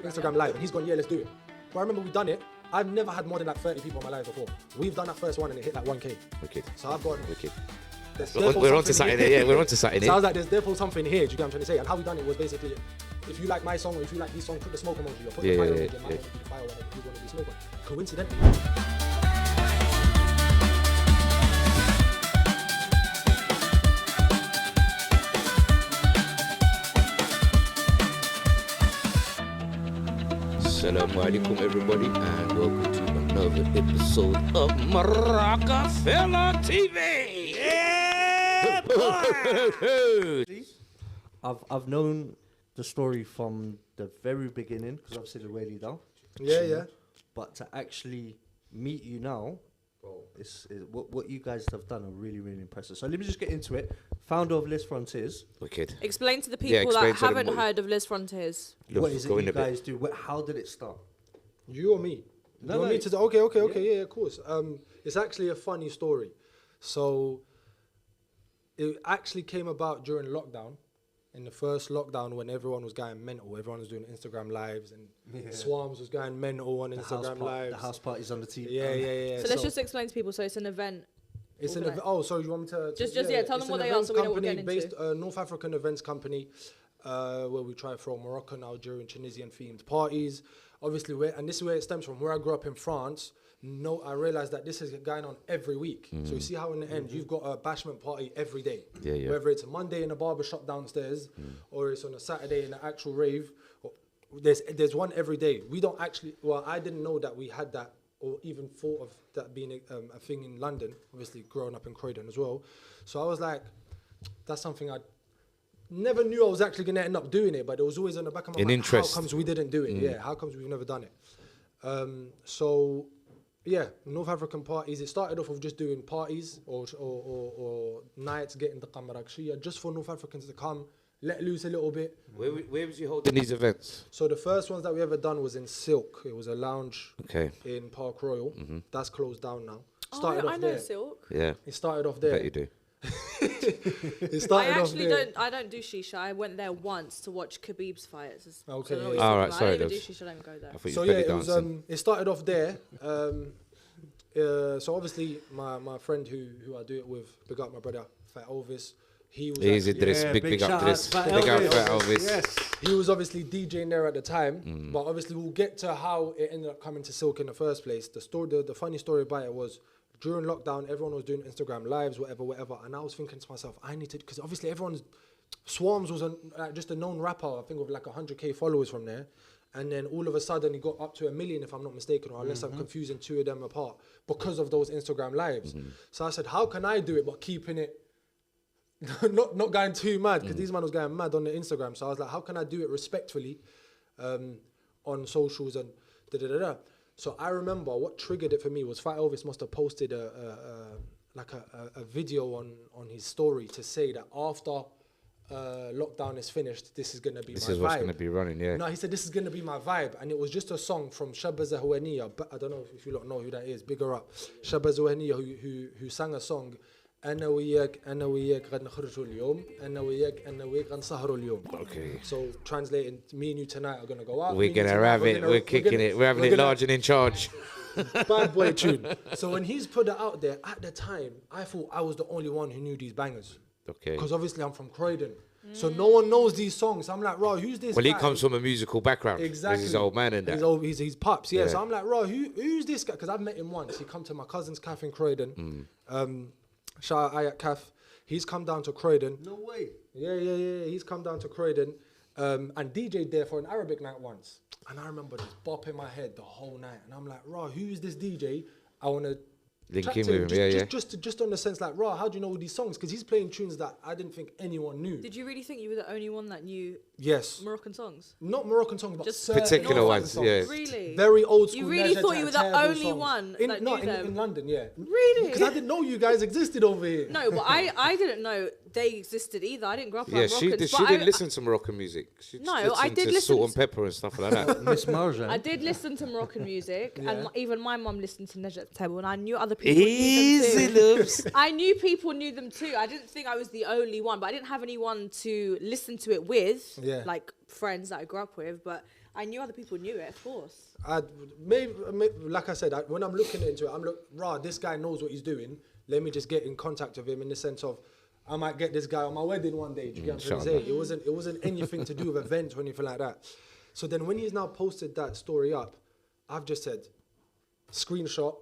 Instagram live, and he's gone, yeah, let's do it. But I remember we done it. I've never had more than like 30 people in my life before. We've done that first one and it hit like 1K. Wicked. So I've gone. Wicked. We're on to something here. Yeah, we're on to something here. So I was like, there's therefore something here. Do you get what I'm trying to say? And how we done it was basically, if you like my song or if you like his song, put the smoke emoji or put the fire emoji. And I want to do the fire one and you want to do the smoke one. Coincidentally. Assalamu alaikum everybody and welcome to another episode of Marocafella TV. Yeah! I've known the story from the very beginning because obviously the way leader. Yeah. But to actually meet you now, what you guys have done are really, really impressive. So let me just get into it. Founder of Les Frontiers. Wicked. Explain to the people that haven't heard of Les Frontiers. What is it you guys do? How did it start? You or me? No. Me to okay, yeah, of course. It's actually a funny story. So it actually came about during lockdown. In the first lockdown when everyone was going mental, everyone was doing Instagram lives and Swarms was going mental on Instagram lives. The house parties on the TV. Yeah. So let's just explain to people. So it's an event. It's an event. Oh, sorry, you want me to? Just tell them what they are so we know what we're getting into. Based North African events company, where we try to throw Moroccan, Algerian, Tunisian themed parties. Obviously, and this is where it stems from. Where I grew up in France, I realized that this is going on every week. So you see how in the end you've got a bashment party every day. Yeah. Whether it's a Monday in a barber shop downstairs, or it's on a Saturday in an actual rave. There's one every day. We don't actually. Well, I didn't know that we had that, or even thought of that being a thing in London. Obviously, growing up in Croydon as well. So I was like, that's something I never knew I was actually going to end up doing it, but it was always on the back of my mind. Interest. How comes we didn't do it? Yeah, how comes we've never done it? So, yeah, North African parties. It started off with just doing parties or nights, getting the Qamarakshia, just for North Africans to come, let loose a little bit. Where was you holding these events? So the first ones that we ever done was in Silk. It was a lounge in Park Royal. That's closed down now. I know Silk. Yeah. It started off there. I bet you do. I don't do shisha. I went there once to watch Khabib's fights. Okay. All right, sorry. I don't even do shisha. I don't go there. So yeah, it started off there. So obviously my friend who I do it with, big up my brother Fat Elvis. He was big up Driss. Big up Fat Elvis. Yes. He was obviously DJing there at the time, but obviously we'll get to how it ended up coming to Silk in the first place. The funny story about it was, during lockdown, everyone was doing Instagram lives, whatever. And I was thinking to myself, I need to, because obviously Swarms was just a known rapper, I think with like 100K followers from there. And then all of a sudden he got up to 1 million, if I'm not mistaken, or unless I'm confusing two of them apart, because of those Instagram lives. So I said, how can I do it, but keeping it, not going too mad, because these man was going mad on the Instagram. So I was like, how can I do it respectfully on socials and da-da-da-da. So I remember what triggered it for me was Fat Elvis must have posted a video on his story to say that after lockdown is finished, this is going to be my vibe. This is what's going to be running, yeah. No, he said this is going to be my vibe. And it was just a song from Shabba Zahwaniya. But I don't know if you lot know who that is. Bigger up. Shabba Zahwaniya who sang a song. أنا وياك غد نخرجوا اليوم أنا وياك غد نسهروا اليوم. Okay. So translating, me and you tonight are gonna go out. We're gonna have it. We're kicking it. We're having it large and in charge. Bad boy tune. So when he's put it out there, at the time, I thought I was the only one who knew these bangers. Okay. Because obviously I'm from Croydon. So no one knows these songs. I'm like, bro, who's this guy? He comes from a musical background. Exactly. He's his old man and that. He's pops, yeah. So I'm like, bro, who's this guy? Because I've met him once. He come to my cousin's cafe in Croydon. Shout out Ayat Kaf. He's come down to Croydon. No way. Yeah. He's come down to Croydon and DJ'd there for an Arabic night once. And I remember just bopping my head the whole night. And I'm like, raw, who is this DJ? I want to link in with him, just on the sense like, raw, how do you know all these songs? Because he's playing tunes that I didn't think anyone knew. Did you really think you were the only one that knew Moroccan songs? Not Moroccan songs, but just particular ones, songs. yeah. Really? Very old school. You really thought you were the only one that knew them? In London, yeah. Really? Because I didn't know you guys existed over here. No, but I didn't know they existed either. I didn't grow up around Moroccans. She didn't listen to Moroccan music. I did listen to Salt and Pepper and stuff like that. Miss Marja. I did listen to Moroccan music, and even my mum listened to Najat Table, and I knew other people knew them too. I knew people knew them too. I didn't think I was the only one, but I didn't have anyone to listen to it with, like friends that I grew up with. But I knew other people knew it, of course. Maybe like I said, when I'm looking into it, I'm like, this guy knows what he's doing. Let me just get in contact with him in the sense of, I might get this guy on my wedding one day. Do you get what I'm trying to say? It wasn't anything to do with events or anything like that. So then when he's now posted that story up, I've just said, screenshot,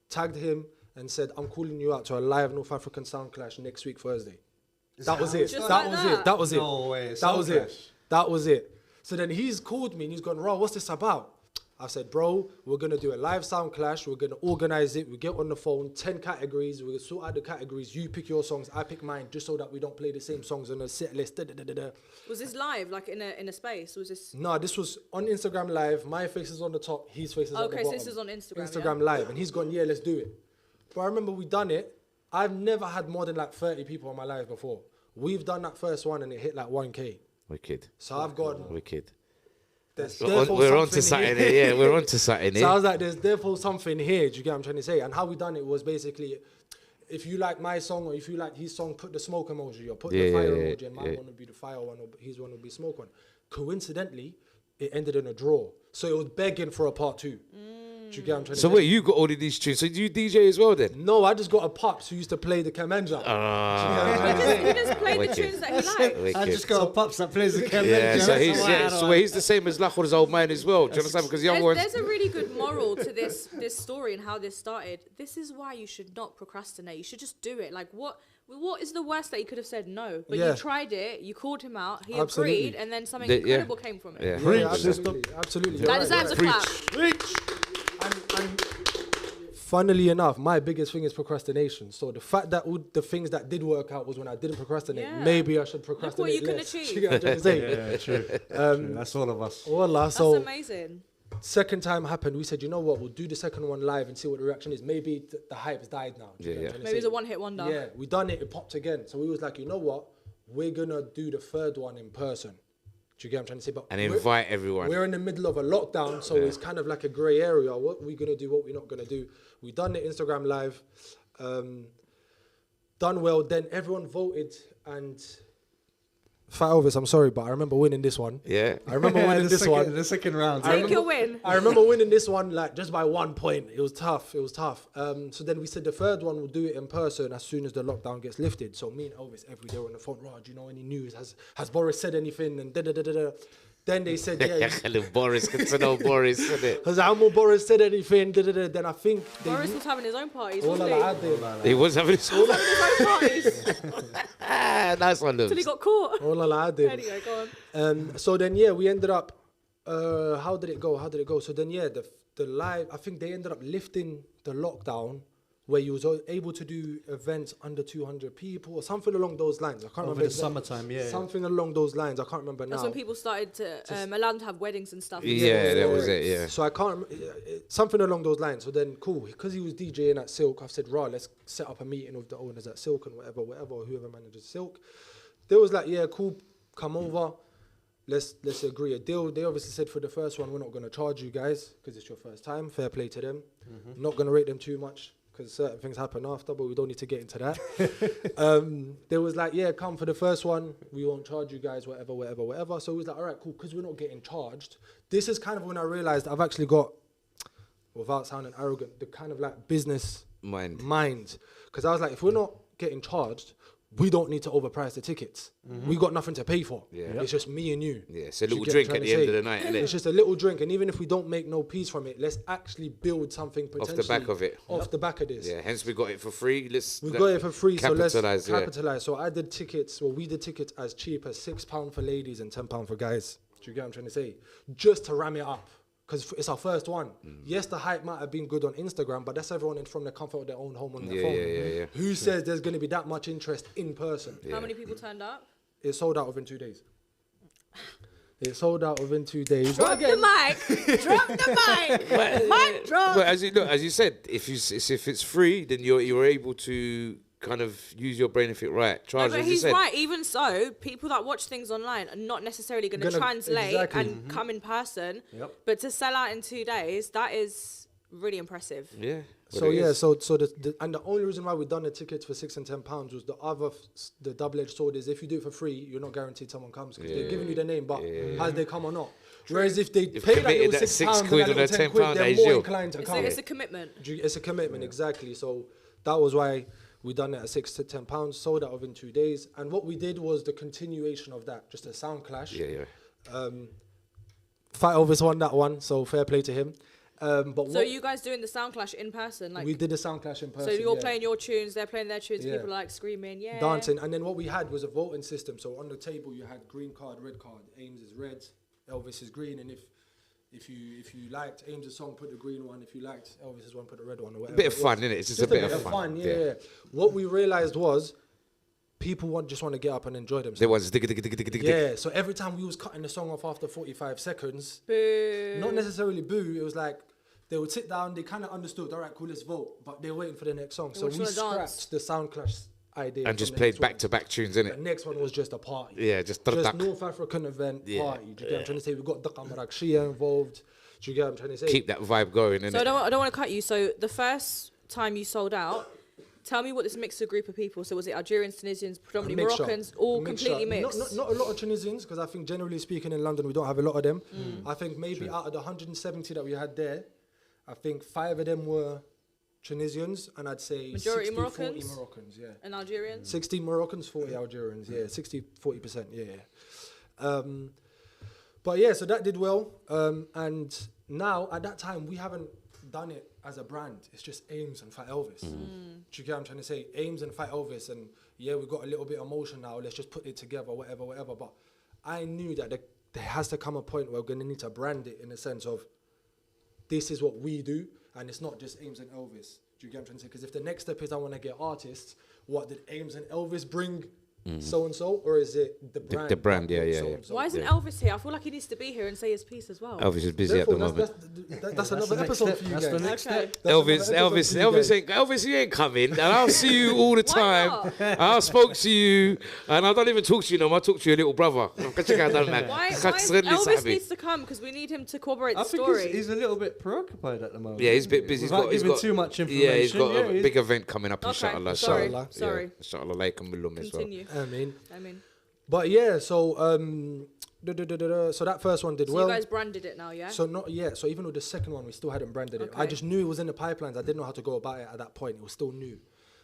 tagged him, and said, I'm calling you out to a live North African sound clash next week, Thursday. That was it. That was it. No way. That was it. That was it. So then he's called me and he's gone, Raw, what's this about? I said, bro, we're going to do a live sound clash. We're going to organize it. We get on the phone, 10 categories. We're going to sort out the categories. You pick your songs, I pick mine, just so that we don't play the same songs on the set list. Was this live, like in a space? Was this? No, this was on Instagram Live. My face is on the top. His face is on the bottom. Okay, so this is on Instagram. Instagram Live. And he's gone, yeah, let's do it. But I remember we done it. I've never had more than like 30 people on my live before. We've done that first one and it hit like 1K. Wicked. So I've gone. Wicked. We're on to something here. Yeah, we're on to something here. So I was like, there's therefore something here. Do you get what I'm trying to say? And how we done it was basically, if you like my song or if you like his song, put the smoke emoji or put the fire emoji, and my one would be the fire one or his one would be smoke one. Coincidentally, it ended in a draw. So it was begging for a part 2. Do you get what I'm trying to say? So wait, you got all of these tunes. So do you DJ as well then? No, I just got a pops who used to play the Kamenja. He just played the tunes that he liked. I just got a pops that plays the camera. Yeah, so he's the same as Lahor's old man as well. Do you understand? Because there's a really good moral to this story and how this started. This is why you should not procrastinate. You should just do it. Like what is the worst that he could have said no? But you tried it, you called him out, he agreed, and then something incredible came from it. Yeah, absolutely. That deserves a clap. And funnily enough, my biggest thing is procrastination. So the fact that all the things that did work out was when I didn't procrastinate. Yeah. Maybe I should procrastinate Look what you less. can achieve. You get what I'm trying to say? Yeah, true. That's all of us. Wallah, That's so amazing. second time happened, we said, you know what, we'll do the second one live and see what the reaction is. Maybe the hype's died now. Do you get what I'm trying to Maybe it's say? a one-hit wonder. Yeah, we done it, it popped again. So we was like, you know what, we're going to do the third one in person. Do you get what I'm trying to say? But and invite everyone. We're in the middle of a lockdown, so it's kind of like a grey area. What we going to do, what we're not going to do. We done the Instagram Live, done well. Then everyone voted and... Fat Elvis, I'm sorry, but I remember winning this one. Yeah. I remember winning this one. The second round. Take your win. I remember winning this one like just by 1 point. It was tough. So then we said the third one we'll do it in person as soon as the lockdown gets lifted. So me and Elvis every day on the phone, Rod, do you know any news? Has Boris said anything? And da-da-da-da-da. Then they said, yeah. Boris, get to know Boris, isn't it? Has Amo Boris said anything? Da-da-da. Then I think... Boris was having his own parties, All wasn't he? He was having his own Parties nice one, until he got caught. Anyway, go on. So then, yeah, we ended up... how did it go? So then, yeah, the live... I think they ended up lifting the lockdown where you was able to do events under 200 people or something along those lines. I can't remember. Over the summertime, yeah. Something along those lines. I can't remember That's now. when people started to allow them to have weddings and stuff. Yeah, that was it, yeah. So I can't something along those lines. So then, cool. Because he was DJing at Silk, I've said, right, let's set up a meeting with the owners at Silk and whatever, whoever manages Silk. They was like, yeah, cool, come over. Let's agree a deal. They obviously said for the first one, we're not going to charge you guys because it's your first time. Fair play to them. Not going to rate them too much because certain things happen after, but we don't need to get into that. They was like, yeah, come for the first one. We won't charge you guys, whatever. So it was like, all right, cool, because we're not getting charged. This is kind of when I realized I've actually got, without sounding arrogant, the kind of like business mind. Because I was like, if we're not getting charged, we don't need to overprice the tickets. We got nothing to pay for. Yeah. It's just me and you. Yeah, it's a little drink at the end of the night, isn't it? It's just a little drink, and even if we don't make no peace from it, let's actually build something potentially off the back of it. Off the back of this. Yeah, hence we got it for free. We got it for free, so let's capitalize. So I did tickets. Well, we did tickets as cheap as £6 for ladies and £10 for guys. Do you get what I'm trying to say? Just to ram it up. Because it's our first one. Yes, the hype might have been good on Instagram, but that's everyone from the comfort of their own home on their phone. Yeah. Who says there's going to be that much interest in person? How many people turned up? It sold out within 2 days. It sold out within 2 days. Drop the mic. Drop the mic. Mic drop. But as you said, if it's free, then you're able to kind of use your brain if it right. No, but he's right. Even so, people that watch things online are not necessarily going to translate and come in person. But to sell out in 2 days, that is really impressive. Yeah. So yeah, so the only reason why we done the tickets for £6 and £10 was the double-edged sword is if you do it for free, you're not guaranteed someone comes because they're giving you the name, but has they come or not? Whereas if they You've pay that committed little that £6 £6 and or that little £10, they're that's more you. inclined to come. It's a commitment. It's a commitment, exactly. So that was why we done it at £6 to £10, sold out within 2 days. And what we did was the continuation of that, just a sound clash. Yeah. Fight Elvis won that one, so fair play to him. But So you guys doing the sound clash in person? Like, we did the sound clash in person. so you're playing your tunes, they're playing their tunes, Yeah. people are like screaming, yeah. dancing. And then what we had was a voting system. So on the table you had green card, red card. Aimzz is red, Elvis is green, and if you liked Aimzz' song, put the green one. If you liked Elvis' one, put the red one, or whatever. Bit of fun, innit? It's just a bit of fun. Yeah. What we realized was people just want to get up and enjoy themselves. They was dig. Yeah, so every time we was cutting the song off after 45 seconds, Boo. not necessarily boo, it was like they would sit down, they kind of understood, all right, cool, let's vote, but they're waiting for the next song. So watching we the dance. scrapped the sound clash idea. And from just the played next one. back-to-back tunes, The innit? next one was just a party. Yeah, just North African event party. Do you get what I'm trying to say? We got Daqa Marrakechia involved. Do you get what I'm trying to say? keep that vibe going, innit? So I don't want to cut you. So the first time you sold out, tell me what this mixed group of people. So was it Algerians, Tunisians, predominantly Mixture. Moroccans, all Mixture. completely mixed? Not a lot of Tunisians, because I think generally speaking in London we don't have a lot of them. I think maybe out of the 170 that we had there, I think 5 of them were Tunisians, and I'd say Majority 60, Moroccans? 40 Moroccans, yeah. And Algerians? 60 Moroccans, 40 Algerians, yeah, 40%, yeah. But yeah, so that did well. And now, at that time, we haven't done it as a brand. It's just Aimzz and Fight Elvis. Do you get what I'm trying to say? Aimzz and Fight Elvis, and yeah, we got a little bit of emotion now. Let's just put it together, whatever. But I knew that there has to come a point where we're going to need to brand it in the sense of this is what we do, and it's not just Aimzz and Elvis. Do you get what I'm trying to say? Because if the next step is I want to get artists, what did Aimzz and Elvis bring? So and so, or is it the brand? The brand, that brought yeah. so-and-so? Why isn't Elvis here? I feel like he needs to be here and say his piece as well. Elvis is busy at the Therefore, moment. that's another episode for you That's guys. the next Okay. step. Elvis, you ain't coming, and I'll see you all the Why time. I spoke to you, and I don't even talk to you no more. I talk to your little brother. Why Elvis needs to come? Because we need him to corroborate I the think story. he's a little bit preoccupied at the moment. Yeah, he's a bit busy. Without He's giving got too much information. Yeah, he's got a he's- big event coming up, Okay, inshallah. sorry, Inshallah. sorry. Yeah, inshallah, alaikum bilum as well. Continue. I mean, But yeah. So so that first one did so well. you guys branded it now, yeah? So not yet. So even with the second one, we still hadn't branded it. I Okay. just knew it was in the pipelines. I didn't know how to go about it at that point. It was still new.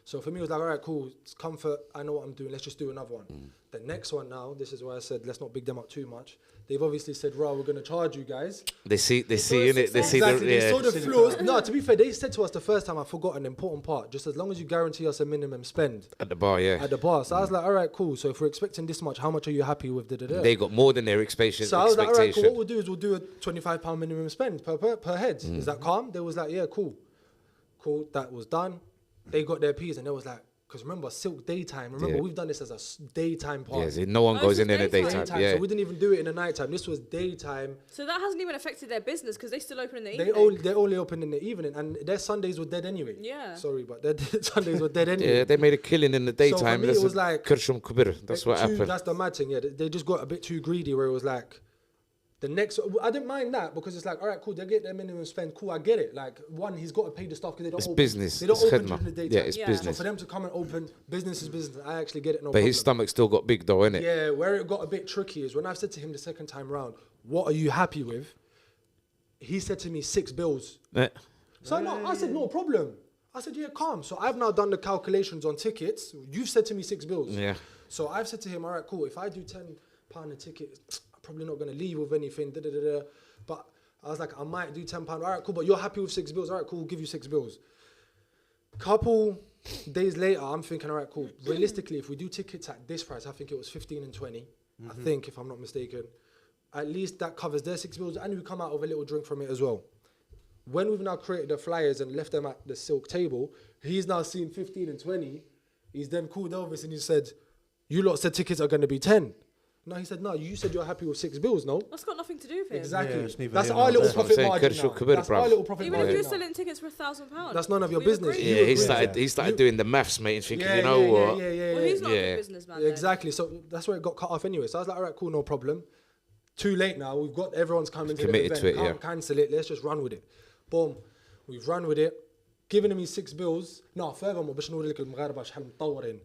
So for me, it was like, all right, cool. It's comfort. I know what I'm doing. Let's just do another one. The next one now, this is why I said let's not big them up too much. They've obviously said, "Right, we're going to charge you guys." They see in it. They see Exactly. They saw the the flaws. No, to be fair, they said to us the first time. I forgot an important part. Just as long as you guarantee us a minimum spend at the bar. Yeah, at the bar. So I was like, all right, cool. So if we're expecting this much, how much are you happy with? they got more than their expectation. So I was like, all right, cool. What we'll do is we'll do a £25 minimum spend per head. Is that calm? They was like, yeah, cool. That was done. They got their P's and they was like, because remember, Silk daytime. Remember, we've done this as a daytime party. Yeah, see, no one goes in there in the daytime. Yeah. So we didn't even do it in the nighttime. This was daytime. So that hasn't even affected their business because they still open in the evening. They only open in the evening, and their Sundays were dead anyway. Yeah. Sorry, but their Sundays were dead anyway. Yeah, they made a killing in the daytime. me, it was like Kershum Kubir. That's what happened. That's the mad thing. Yeah, they just got a bit too greedy. Where it was like, the next, I didn't mind that because it's like, all right, cool. They get their minimum spend. Cool, I get it. Like one, he's got to pay the stuff because they don't. It's open. business. They don't It's open khidmah. during the daytime. Yeah, it's Yeah. business. So for them to come and open, business is business. I actually get it. No But problem. his stomach still got big though, innit? Yeah, where it got a bit tricky is when I've said to him the second time round, "What are you happy with?" He said to me, 6 bills. So I said, no problem. I said, yeah, calm. So I've now done the calculations on tickets. You've said to me 6 bills. Yeah. So I've said to him, all right, cool. If I do £10 a ticket, I'm probably not going to leave with anything. But I was like, I might do £10. All right, cool. But you're happy with 6 bills. All right, cool. We'll give you 6 bills. Couple days later, I'm thinking, all right, cool. Realistically, if we do tickets at this price, I think it was 15 and 20. I think, if I'm not mistaken. At least that covers their 6 bills, and we come out with a little drink from it as well. When we've now created the flyers and left them at the Silk table, he's now seen 15 and 20. He's then called Elvis and he said, "You lot said tickets are going to be 10. No, he said, no, you said you're happy with 6 bills, no? That's got nothing to do with it. Exactly. Yeah, it's neither That's here our nor little there. profit That's what I'm margin saying. now. Kabir, That's bruv. our little profit Even margin if you're now. selling tickets for £1,000. That's none of your we business. agree. Yeah, he You- started doing the maths, mate, and thinking, you know what? Yeah. Well, he's not a Yeah. good businessman. Yeah, exactly. So that's where it got cut off anyway. So I was like, all right, cool, no problem. Too late now. We've got everyone's coming to the Committed event. to it, Can't yeah. cancel it. Let's just run with it. Boom. We've run with it. Given him his 6 bills. No, furthermore, باش نوري لك المغاربة شحال مطورين.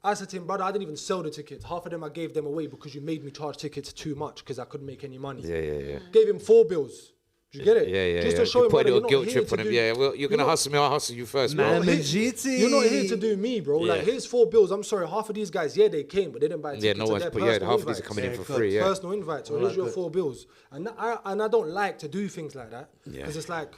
I said to him, brother, I didn't even sell the tickets. Half of them I gave them away because you made me charge tickets too much because I couldn't make any money. Yeah. Gave him 4 bills. Do you get it? Yeah. Just to show him, put a brother, little guilt trip on him. Yeah, well, you're going to hustle me, I'll hustle you first, bro. You're not here to do me, bro. Like, here's 4 bills. I'm sorry, half of these guys, they came, but they didn't buy tickets. Yeah, no one's, but half of these are coming in for free, yeah. Personal invites. So here's your 4 bills. And I don't like to do things like that. Because it's like...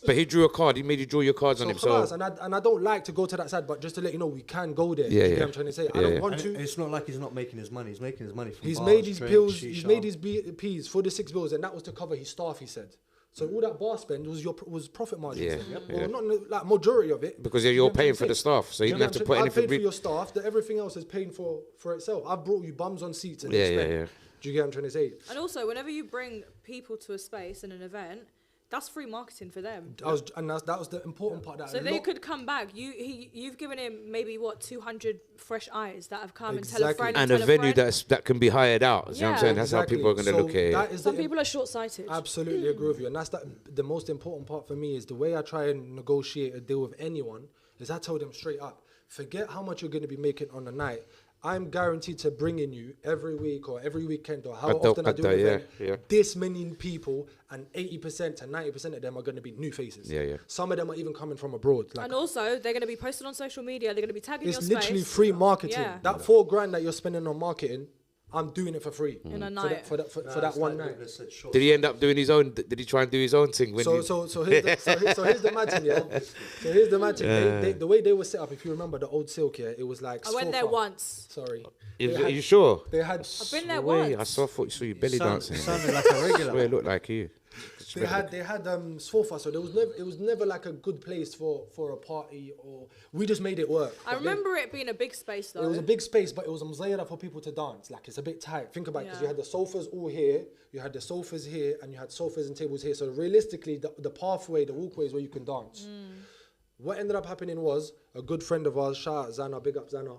But he drew a card. He made you draw your cards on him. So and I don't like to go to that side, but just to let you know, we can go there. Yeah, you know what I'm trying to say? I don't want to. It's not like he's not making his money. He's making his money from He's bars, made his drinks, pills. shisha. He's made his P's for the 6 bills, and that was to cover his staff. He said. So all that bar spend was profit margin. Yeah. Well, not like majority of it. Because you're paying for the staff, so you didn't have to put anything. I paid for your staff. That everything else is paying for itself. I've brought you bums on seats and yeah. Do you get what I'm trying to say? And also, whenever you bring people to a space and an event, that's free marketing for them. That was the important part. That so they could come back. You've given him maybe 200 fresh eyes that have come and tell a friend and a venue that can be hired out. You know what I'm saying? That's how people are going to look at it. Some people are short-sighted. Absolutely agree with you, and that's the most important part for me is the way I try and negotiate a deal with anyone is I tell them straight up, forget how much you're going to be making on the night. I'm guaranteed to bring in you every week or every weekend or how often I do an event, this many people, and 80% to 90% of them are going to be new faces. Yeah. Some of them are even coming from abroad. And also, they're going to be posted on social media. They're going to be tagging your space. It's literally free marketing. Yeah. That $4,000 that you're spending on marketing, I'm doing it for free. In a night. For that one night. Did he end up doing his own? Did he try and do his own thing? So here's the magic, yeah. So here's the magic. The way they were set up, if you remember the old Silk, it was like. I went there once. Sorry. Are you sure? They had. I've been there once. I saw you belly dancing. Sounded like a regular. It looked like you. They had sofa, so it was never like a good place for a party, or we just made it work. I remember it being a big space though. It was a big space, but it was mzayara for people to dance. Like it's a bit tight. Think about it, because you had the sofas all here, you had the sofas here, and you had sofas and tables here. So realistically, the pathway, the walkway is where you can dance. What ended up happening was a good friend of ours, shout out Zana, big up Zana,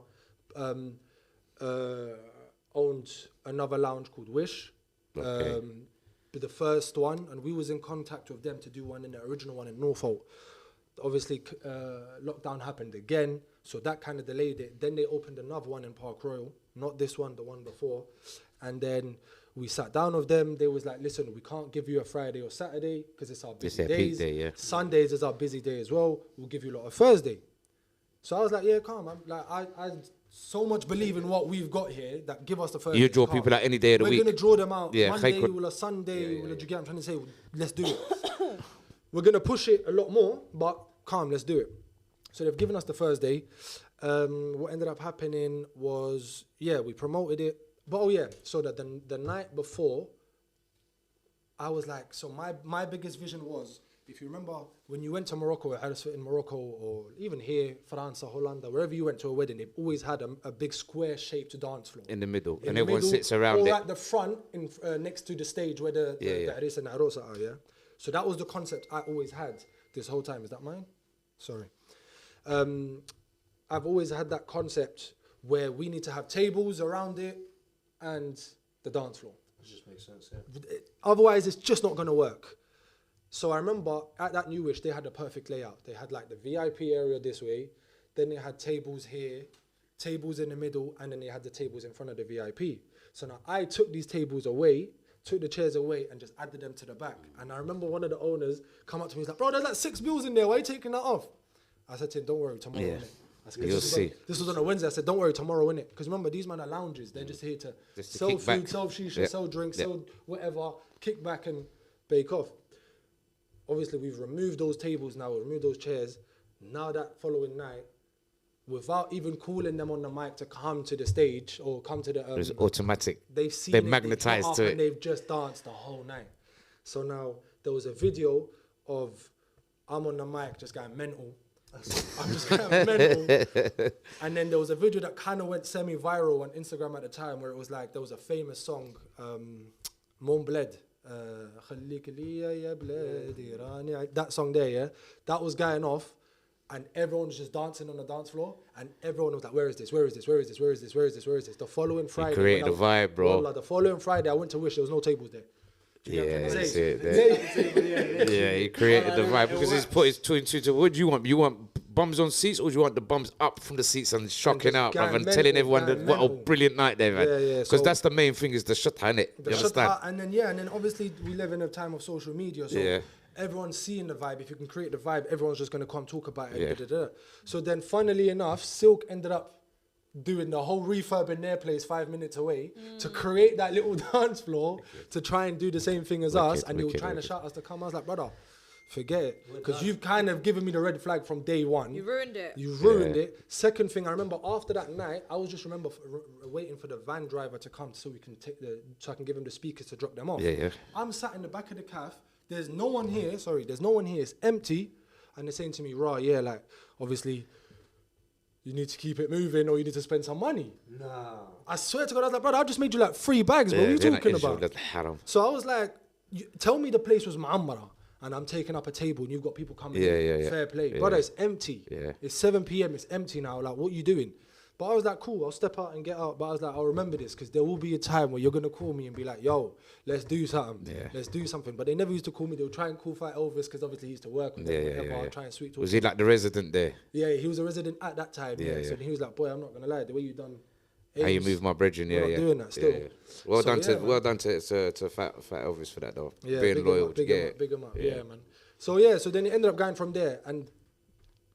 owned another lounge called Wish. Okay. The first one, and we was in contact with them to do one in the original one in Norfolk. Obviously, lockdown happened again, so that kind of delayed it. Then they opened another one in Park Royal, not this one, the one before. And then we sat down with them. They was like, listen, we can't give you a Friday or Saturday because it's our busy days. Peak day, yeah. Sundays is our busy day as well. We'll give you a lot of Thursday. So I was like, yeah, calm. I so much believe in what we've got here that give us the Thursday. You draw people out any day of the week. We're going to draw them out Monday or a Sunday. Do you get what I'm trying to say? Let's do it. We're going to push it a lot more, but calm, let's do it. So they've given us the Thursday. What ended up happening was, we promoted it. But so that the night before, I was like, so my biggest vision was, if you remember, when you went to Morocco, in Morocco, or even here, France, Holland, wherever you went to a wedding, they've always had a big square-shaped dance floor. In the middle. And everyone sits around it. Or at the front, next to the stage where the Aris and the Arosa are, So that was the concept I always had this whole time. Is that mine? Sorry. I've always had that concept where we need to have tables around it and the dance floor. It just makes sense, yeah. Otherwise, it's just not going to work. So I remember at that New Wish, they had a perfect layout. They had like the VIP area this way, then they had tables here, tables in the middle, and then they had the tables in front of the VIP. So now I took these tables away, took the chairs away, and just added them to the back. And I remember one of the owners come up to me, he's like, bro, there's like 6 bills in there, why are you taking that off? I said to him, don't worry, tomorrow, innit? You'll see. This was on a Wednesday. I said, don't worry, tomorrow, innit? Because remember, these men are lounges. They're just here to sell food, sell shisha, sell drinks, sell whatever, kick back and bake off. Obviously, we've removed those tables now, we've removed those chairs. Now that following night, without even calling them on the mic to come to the stage or come to the... it was automatic. They've seen They're magnetized to it. And they've just danced the whole night. So now, there was a video of I'm on the mic just going mental. I'm just going mental. And then there was a video that kind of went semi-viral on Instagram at the time where it was like, there was a famous song, Mon Bled. That song there, that was going off, and everyone was just dancing on the dance floor, and everyone was like, where is this? The following Friday, created a vibe, bro. The following Friday, I went to Wish, there was no tables there. Yeah, that's it. Yeah, he created the vibe because he's put his two and two to. What do you want? You want bums on seats, or do you want the bums up from the seats and shocking out, rather than mental, telling everyone that what a mental. brilliant night they've had? Yeah, Because so that's the main thing, is the shut, innit? You understand? And then obviously we live in a time of social media, so everyone's seeing the vibe. If you can create the vibe, everyone's just gonna come talk about it. Yeah. So then, funnily enough, Silk ended up doing the whole refurb in their place 5 minutes away to create that little dance floor to try and do the same thing as us, and they were trying to shout us to come. I was like, brother, forget it, because you've kind of given me the red flag from day one. You ruined it. You ruined it. Second thing, I remember after that night, I was just waiting for the van driver to come so I can give him the speakers to drop them off. Yeah. I'm sat in the back of the caf. There's no one here. There's no one here. It's empty, and they're saying to me, like obviously, you need to keep it moving, or you need to spend some money. Nah. I swear to God, I was like, brother, I just made you like 3 bags, bro. What are you talking about? So I was like, tell me the place was Mu'ammara, and I'm taking up a table, and you've got people coming in. Fair play. Brother, it's empty. Yeah. It's 7 p.m. It's empty now. Like, what are you doing? But I was like, cool, I'll step out and get out. But I was like, I'll remember this, because there will be a time where you're going to call me and be like, yo, let's do something. Yeah. Let's do something. But they never used to call me. They would try and call Fight Elvis, because obviously he used to work with them. I'll try and sweet talk. Was he like the resident there? Yeah, he was a resident at that time. Yeah. So he was like, boy, I'm not going to lie, the way you done How you move my brethren, we're not doing that still. Well done to Fat Elvis for that though. Yeah, being loyal to get it. Big him up. Yeah, man. So so then it ended up going from there, and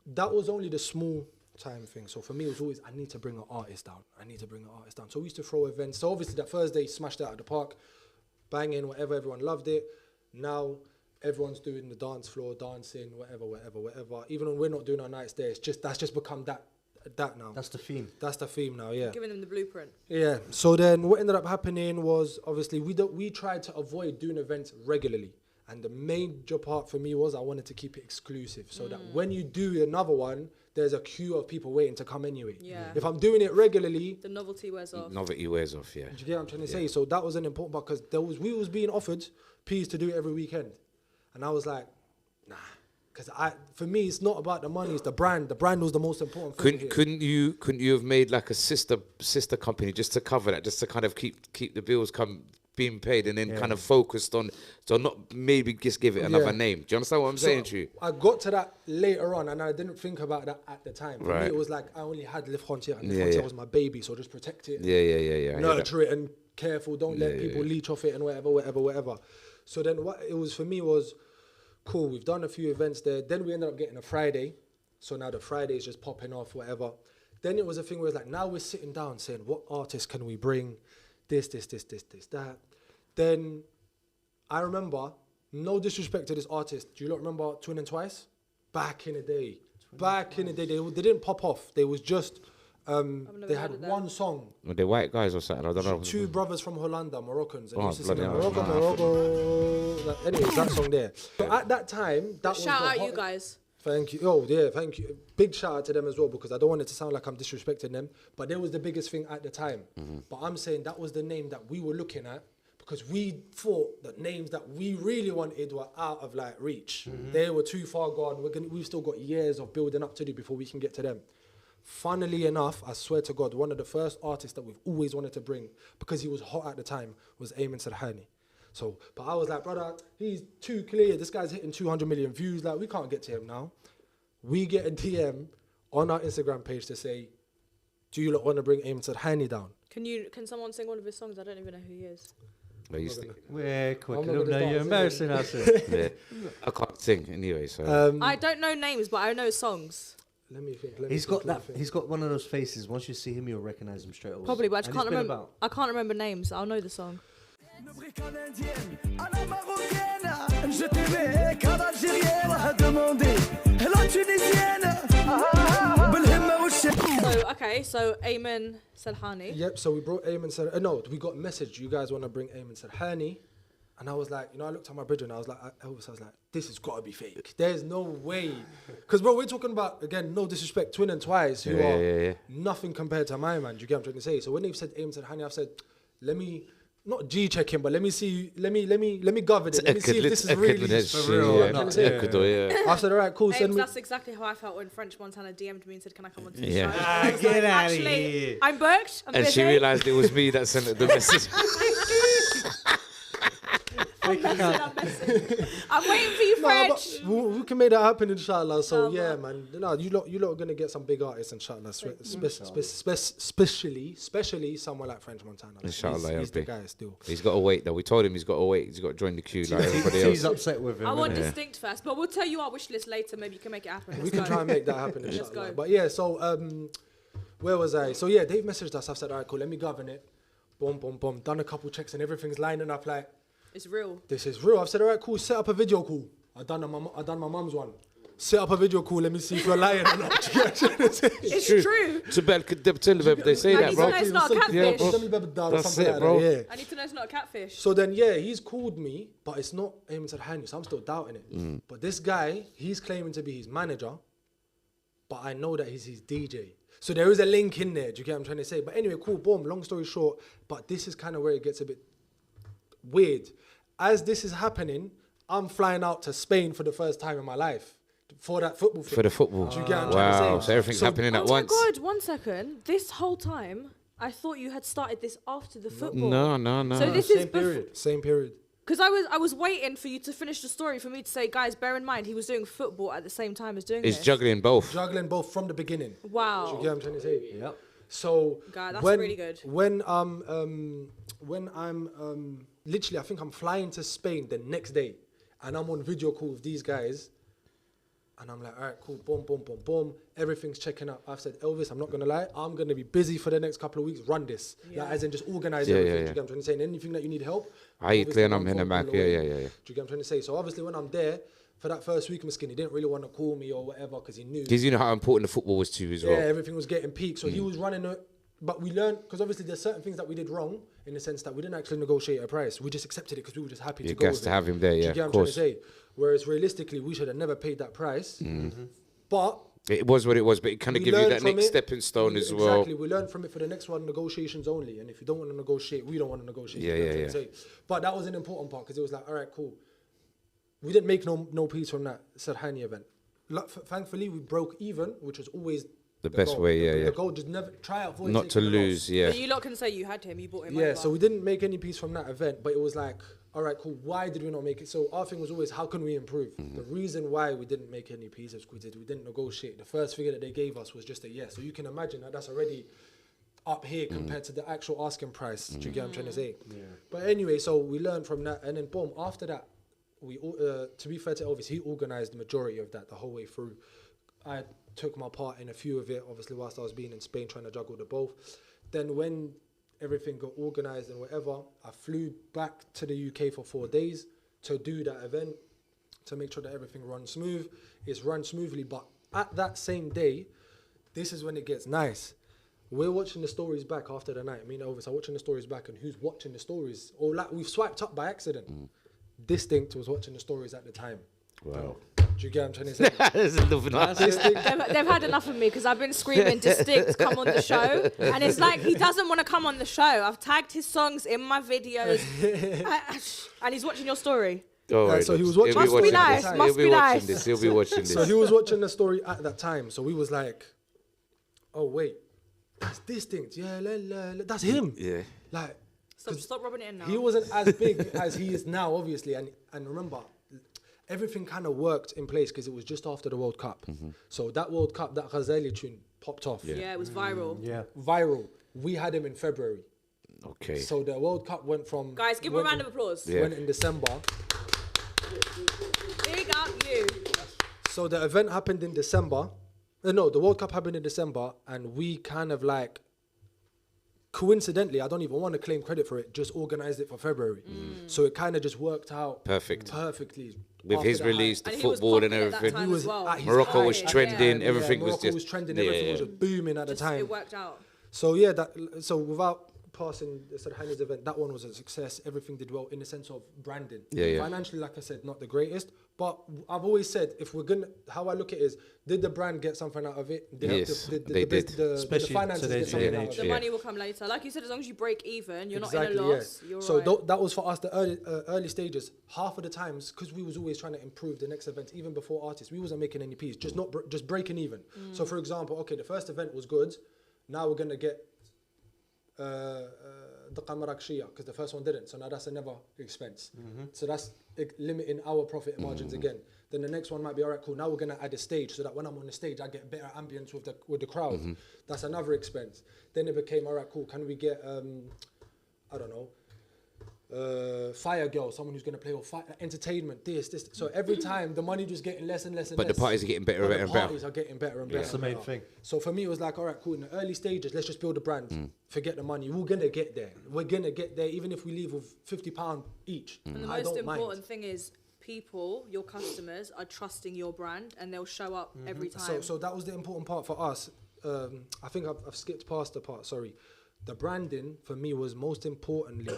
that was only the small time thing. So for me, it was always, I need to bring an artist down. So we used to throw events. So obviously that Thursday smashed out at the park, banging, whatever. Everyone loved it. Now everyone's doing the dance floor, dancing, whatever. Even when we're not doing our nights there, that's just become that now. That's the theme. That's the theme now, yeah. Giving them the blueprint. Yeah. So then what ended up happening was, obviously we tried to avoid doing events regularly. And the major part for me was I wanted to keep it exclusive, so that when you do another one, there's a queue of people waiting to come anyway. Yeah. If I'm doing it regularly, the novelty wears off. Yeah. Do you get what I'm trying to say? So that was an important part, because we was being offered P's to do it every weekend. And I was like, nah. Because for me, it's not about the money, it's the brand. The brand was the most important thing. Couldn't you have made like a sister company just to cover that, just to kind of keep the bills being paid, and then kind of focused on, so not maybe just give it another name. Do you understand what I'm saying to you? I got to that later on, and I didn't think about that at the time. For me, it was like I only had Live Frontier, and Live Frontier was my baby, so just protect it. Yeah. Nurture it and careful. Don't let people leech off it and whatever. So then what it was for me was, cool, we've done a few events there. Then we ended up getting a Friday. So now the Friday is just popping off, whatever. Then it was a thing where it's like, now we're sitting down saying, what artists can we bring? This, that. Then I remember, no disrespect to this artist. Do you not remember Twin and Twice? Back in the day, they didn't pop off. They was just, they had one song. Were they white guys or something? I don't know. Two brothers from Hollanda, Moroccans. And Oh, used to sing bloody Morocco. Anyways, that song there. So at that time, that was Shout the out hot- you guys. Thank you. Oh, yeah, thank you. Big shout out to them as well, because I don't want it to sound like I'm disrespecting them, but they was the biggest thing at the time. But I'm saying that was the name that we were looking at, because we thought that names that we really wanted were out of like reach. They were too far gone. We've still got years of building up to do before we can get to them. Funnily enough, I swear to God, one of the first artists that we've always wanted to bring, because he was hot at the time, was Aimzz. So, but I was like, brother, he's too clear. This guy's hitting 200 million views. Like, we can't get to him now. We get a DM on our Instagram page to say, do you lot want to bring Aimzz down? Can someone sing one of his songs? I don't even know who he is. We're quick. I'm not gonna No, start you're embarrassing us. I can't sing anyway, so. I don't know names, but I know songs. Let me think. He's got one of those faces. Once you see him, you'll recognize him straight away. Probably, but I just And can't he's been remember. about. I can't remember names. I'll know the song. Ne brille qu'à l'indienne, à la marocaine. Je t'aimais qu'à l'algérienne a demandé. La tunisienne. بالهمة والشيء. So Ayman Salhani. Yep, so we brought Aimzz. No, we got a message. You guys want to bring Aimzz. And I was like, I looked at my brother and I was like, this has got to be fake. There's no way. Because, bro, we're talking about, again, no disrespect, Twin and Twice, who are nothing compared to my man. Do you get what I'm trying to say? So when they've said Aimzz, I've said, let me, not G-check him, but let me see, let me govern it. Let me see if this is really for real or not. I said, all right, cool, send Aimzz, me. that's exactly how I felt when French Montana DM'd me and said, can I come on to the Yeah. show? I was Get like, out of actually, here. I'm booked. I'm And she busy. realised it was me that sent the message. I'm messing. I'm waiting for you, French. We can make that happen, inshallah. So No, yeah, man. No, you lot are gonna get some big artists, inshallah. Especially someone like French Montana. Inshallah, he's the guy still. He's got to wait though. We told him he's got to wait. He's got to join the queue like everybody He's else. upset with him. I want Dystinct first, but we'll tell you our wish list later. Maybe you can make it happen. We can try and make that happen, Let's inshallah. go. But yeah, so where was I? So yeah, Dave messaged us. I've said, all right, cool, let me govern it. Boom, boom, boom. Done a couple checks and everything's lining up like, It's real. this is real. I've said, all right, cool, set up a video call. I done my mum's one. Set up a video call, let me see if you're lying or not. It's true. They say that, bro. It's not a catfish. That's it, bro. Yeah. I need to know it's not a catfish. So then, yeah, he's called me, but it's not Aimzz Hani, so I'm still doubting it. But this guy, he's claiming to be his manager, but I know that he's his DJ. So there is a link in there, do you get what I'm trying to say? But anyway, cool, boom, long story short, but this is kind of where it gets a bit weird. As this is happening, I'm flying out to Spain for the first time in my life for that football thing. For the football. Do you get what I'm trying to Wow. say? So everything's happening at Oh my once. God, 1 second. This whole time, I thought you had started this after the football. No. So this Same is period. Same period. because I was waiting for you to finish the story for me to say, guys, bear in mind he was doing football at the same time as doing He's this. juggling both. Juggling both from the beginning. Do you Wow. get what I'm trying to say? Yep. So God, that's when, really good. When I'm literally, I think I'm flying to Spain the next day, and I'm on video call with these guys, and I'm like, all right, cool, boom, boom, boom, boom, everything's checking out. I've said, Elvis, I'm not gonna lie, I'm gonna be busy for the next couple of weeks. Run this, Yeah. like, as in just organize Yeah, everything. yeah, Do you get what I'm trying to say? And anything that you need help, Are you obviously clear? one I'm in the phone back. call Yeah. away. Yeah. Do you get what I'm trying to say? So obviously, when I'm there for that first week, Miskin, he didn't really want to call me or whatever because he knew. Because you know how important the football was to you as Yeah, well. everything was getting peaked. So he was running it. But we learned, because obviously there's certain things that we did wrong in the sense that we didn't actually negotiate a price. We just accepted it because we were just happy You to go guys with to it. have him there, Do you yeah, get what of I'm trying to course. say? Whereas realistically, we should have never paid that price. But It was what it was, but it kind of we give you learned that from next it. stepping stone as Exactly. well. We learned from it for the next one, negotiations only. And if you don't want to negotiate, we don't want to negotiate. Yeah, You know what yeah, I'm trying to say? But that was an important part because it was like, all right, cool. We didn't make no peace from that Sarhani event. Thankfully, we broke even, which was always The best goal. way, yeah, The yeah. goal, just never try out. Not to lose, yeah. But you lot can say you had him, you bought him Yeah, over. so we didn't make any peace from that event, but it was like, all right, cool. Why did we not make it? So our thing was always, how can we improve? The reason why we didn't make any peace is we didn't negotiate. The first figure that they gave us was just a yes. So you can imagine that that's already up here compared to the actual asking price. Do you get what I'm trying to say? Yeah. But anyway, so we learned from that, and then boom. After that, we to be fair to Elvis, he organised the majority of that the whole way through. I took my part in a few of it, obviously, whilst I was being in Spain trying to juggle the both. Then when everything got organised and whatever, I flew back to the UK for 4 days to do that event, to make sure that everything runs smooth. It's run smoothly, but at that same day, this is when it gets nice. We're watching the stories back after the night. Me and Elvis are watching the stories back, and who's watching the stories? Or like we've swiped up by accident. Dystinct was watching the stories at the time. Wow. Do you get what I'm trying to say? There's nothing like that. They've had enough of me because I've been screaming Dystinct, come on the show. And it's like he doesn't want to come on the show. I've tagged his songs in my videos. And he's watching your story. Don't worry, so he was he'll watching- Must be this. nice, He'll must be be watching nice. this. He'll be watching So this. he was watching the story at that time. So we was like, oh, wait, that's Dystinct. Yeah, that's him. Yeah. Like, Stop rubbing it in now. he wasn't as big as he is now, obviously. And remember, everything kind of worked in place because it was just after the World Cup. So that World Cup, that Ghazali tune popped off. Yeah, it was viral. Yeah. Viral. We had him in February. Okay. So the World Cup went from... Guys, give him a went round in- of applause. Yeah. Went in December. Big up you. So the event happened in December. No, the World Cup happened in December, and we kind of like, coincidentally, I don't even want to claim credit for it, just organized it for February. So it kind of just worked out perfectly. With after his the release, hype. the And he was football and popular at that everything. time He was as well. at his Morocco was height. trending. Yeah, Everything was Morocco just was trending. yeah, Everything yeah. was just booming at the Just, time. it worked out. So yeah, so without passing Sarhani's event, that one was a success. Everything did well in the sense of branding. Yeah, yeah. Financially, like I said, not the greatest, but I've always said if we're gonna, how I look at it is, did the brand get something out of it? Yes, did they did. the Especially finances today's get something day out and of age. The it? Yeah. money will come later. Like you said, as long as you break even, you're Exactly, not in a loss. You're So right. that was for us the early stages. Half of the times, because we was always trying to improve the next event, even before artists, we wasn't making any peace, just not just breaking even. So for example, okay, the first event was good. Now we're gonna get دقة مراكشية because the first one didn't. So now that's another expense. So that's limiting our profit margins again. Then the next one might be, all right, cool. Now we're gonna add a stage so that when I'm on the stage, I get better ambience with the crowd. That's another expense. Then it became, all right, cool. Can we get I don't know, fire girl, someone who's going to play or entertainment, this. So every time the money just getting less and less and less. But the parties are getting better and better. The parties are getting better and better. That's the main thing. So for me, it was like, all right, cool. In the early stages, let's just build a brand. Forget the money. We're going to get there. We're going to get there, even if we leave with £50 each. And the most important thing is people, your customers, are trusting your brand and they'll show up every time. So that was the important part for us. I think I've skipped past the part, sorry. The branding for me was most importantly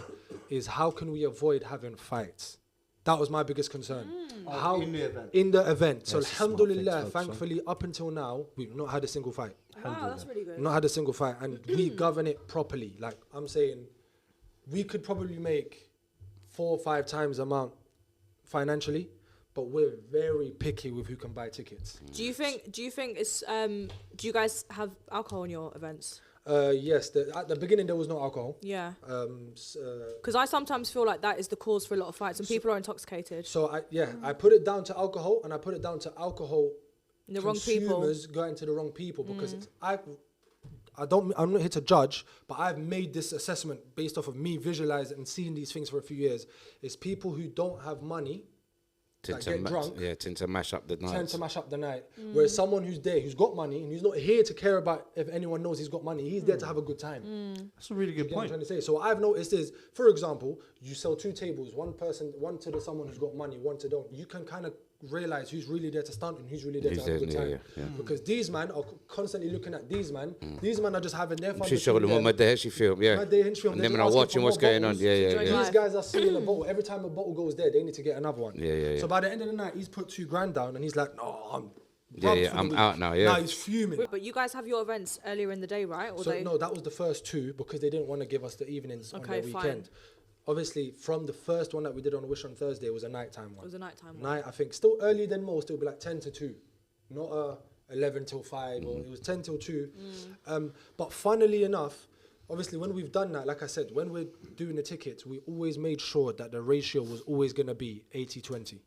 is how can we avoid having fights? That was my biggest concern. How in the event. In the event. So Yes, alhamdulillah, thankfully up until now, we've not had a single fight. Wow, that's really good. Not had a single fight, and we govern it properly. Like I'm saying, we could probably make 4 or 5 times the amount financially, but we're very picky with who can buy tickets. Do you think it's do you guys have alcohol in your events? Yes, at the beginning there was no alcohol. Yeah. Because I sometimes feel like that is the cause for a lot of fights and people are intoxicated. So I put it down to alcohol, and I put it down to alcohol The wrong people. consumers going to the wrong people because I'm not here to judge, but I've made this assessment based off of me visualizing and seeing these things for a few years. It's people who don't have money Tend that to get drunk. tend to mash up the night. Tend to mash up the night. Whereas someone who's there, who's got money, and who's not here to care about if anyone knows he's got money, he's there to have a good time. That's a really good You get what I'm point. trying to say? So what I've noticed is, for example, you sell 2 tables, one to someone who's got money, one to don't. You can kind of realize who's really there to stunt and who's really there to have a good time. Because these man are constantly looking at these man. These man are just having their fun. She showed them what my day she filmed, yeah. My day hinge film. And they're then just when I'm asking watching for what's more going on, bottles. yeah. These guys are seeing a bottle. Every time a bottle goes there, they need to get another one. Yeah. So by the end of the night, he's put $2,000 down and he's like, no, I'm I'm out now, yeah. Now he's fuming. But you guys have your events earlier in the day, right? Or So no, that was the first 2 because they didn't want to give us the evenings on Okay, the fine. weekend. Obviously, from the first one that we did on Wish on Thursday, it was a nighttime one. It was a nighttime one. Night, I think, still earlier than most. It'll be like 10 to 2, not 11 till 5, or it was 10 till 2. But funnily enough, obviously, when we've done that, like I said, when we're doing the tickets, we always made sure that the ratio was always going to be 80-20.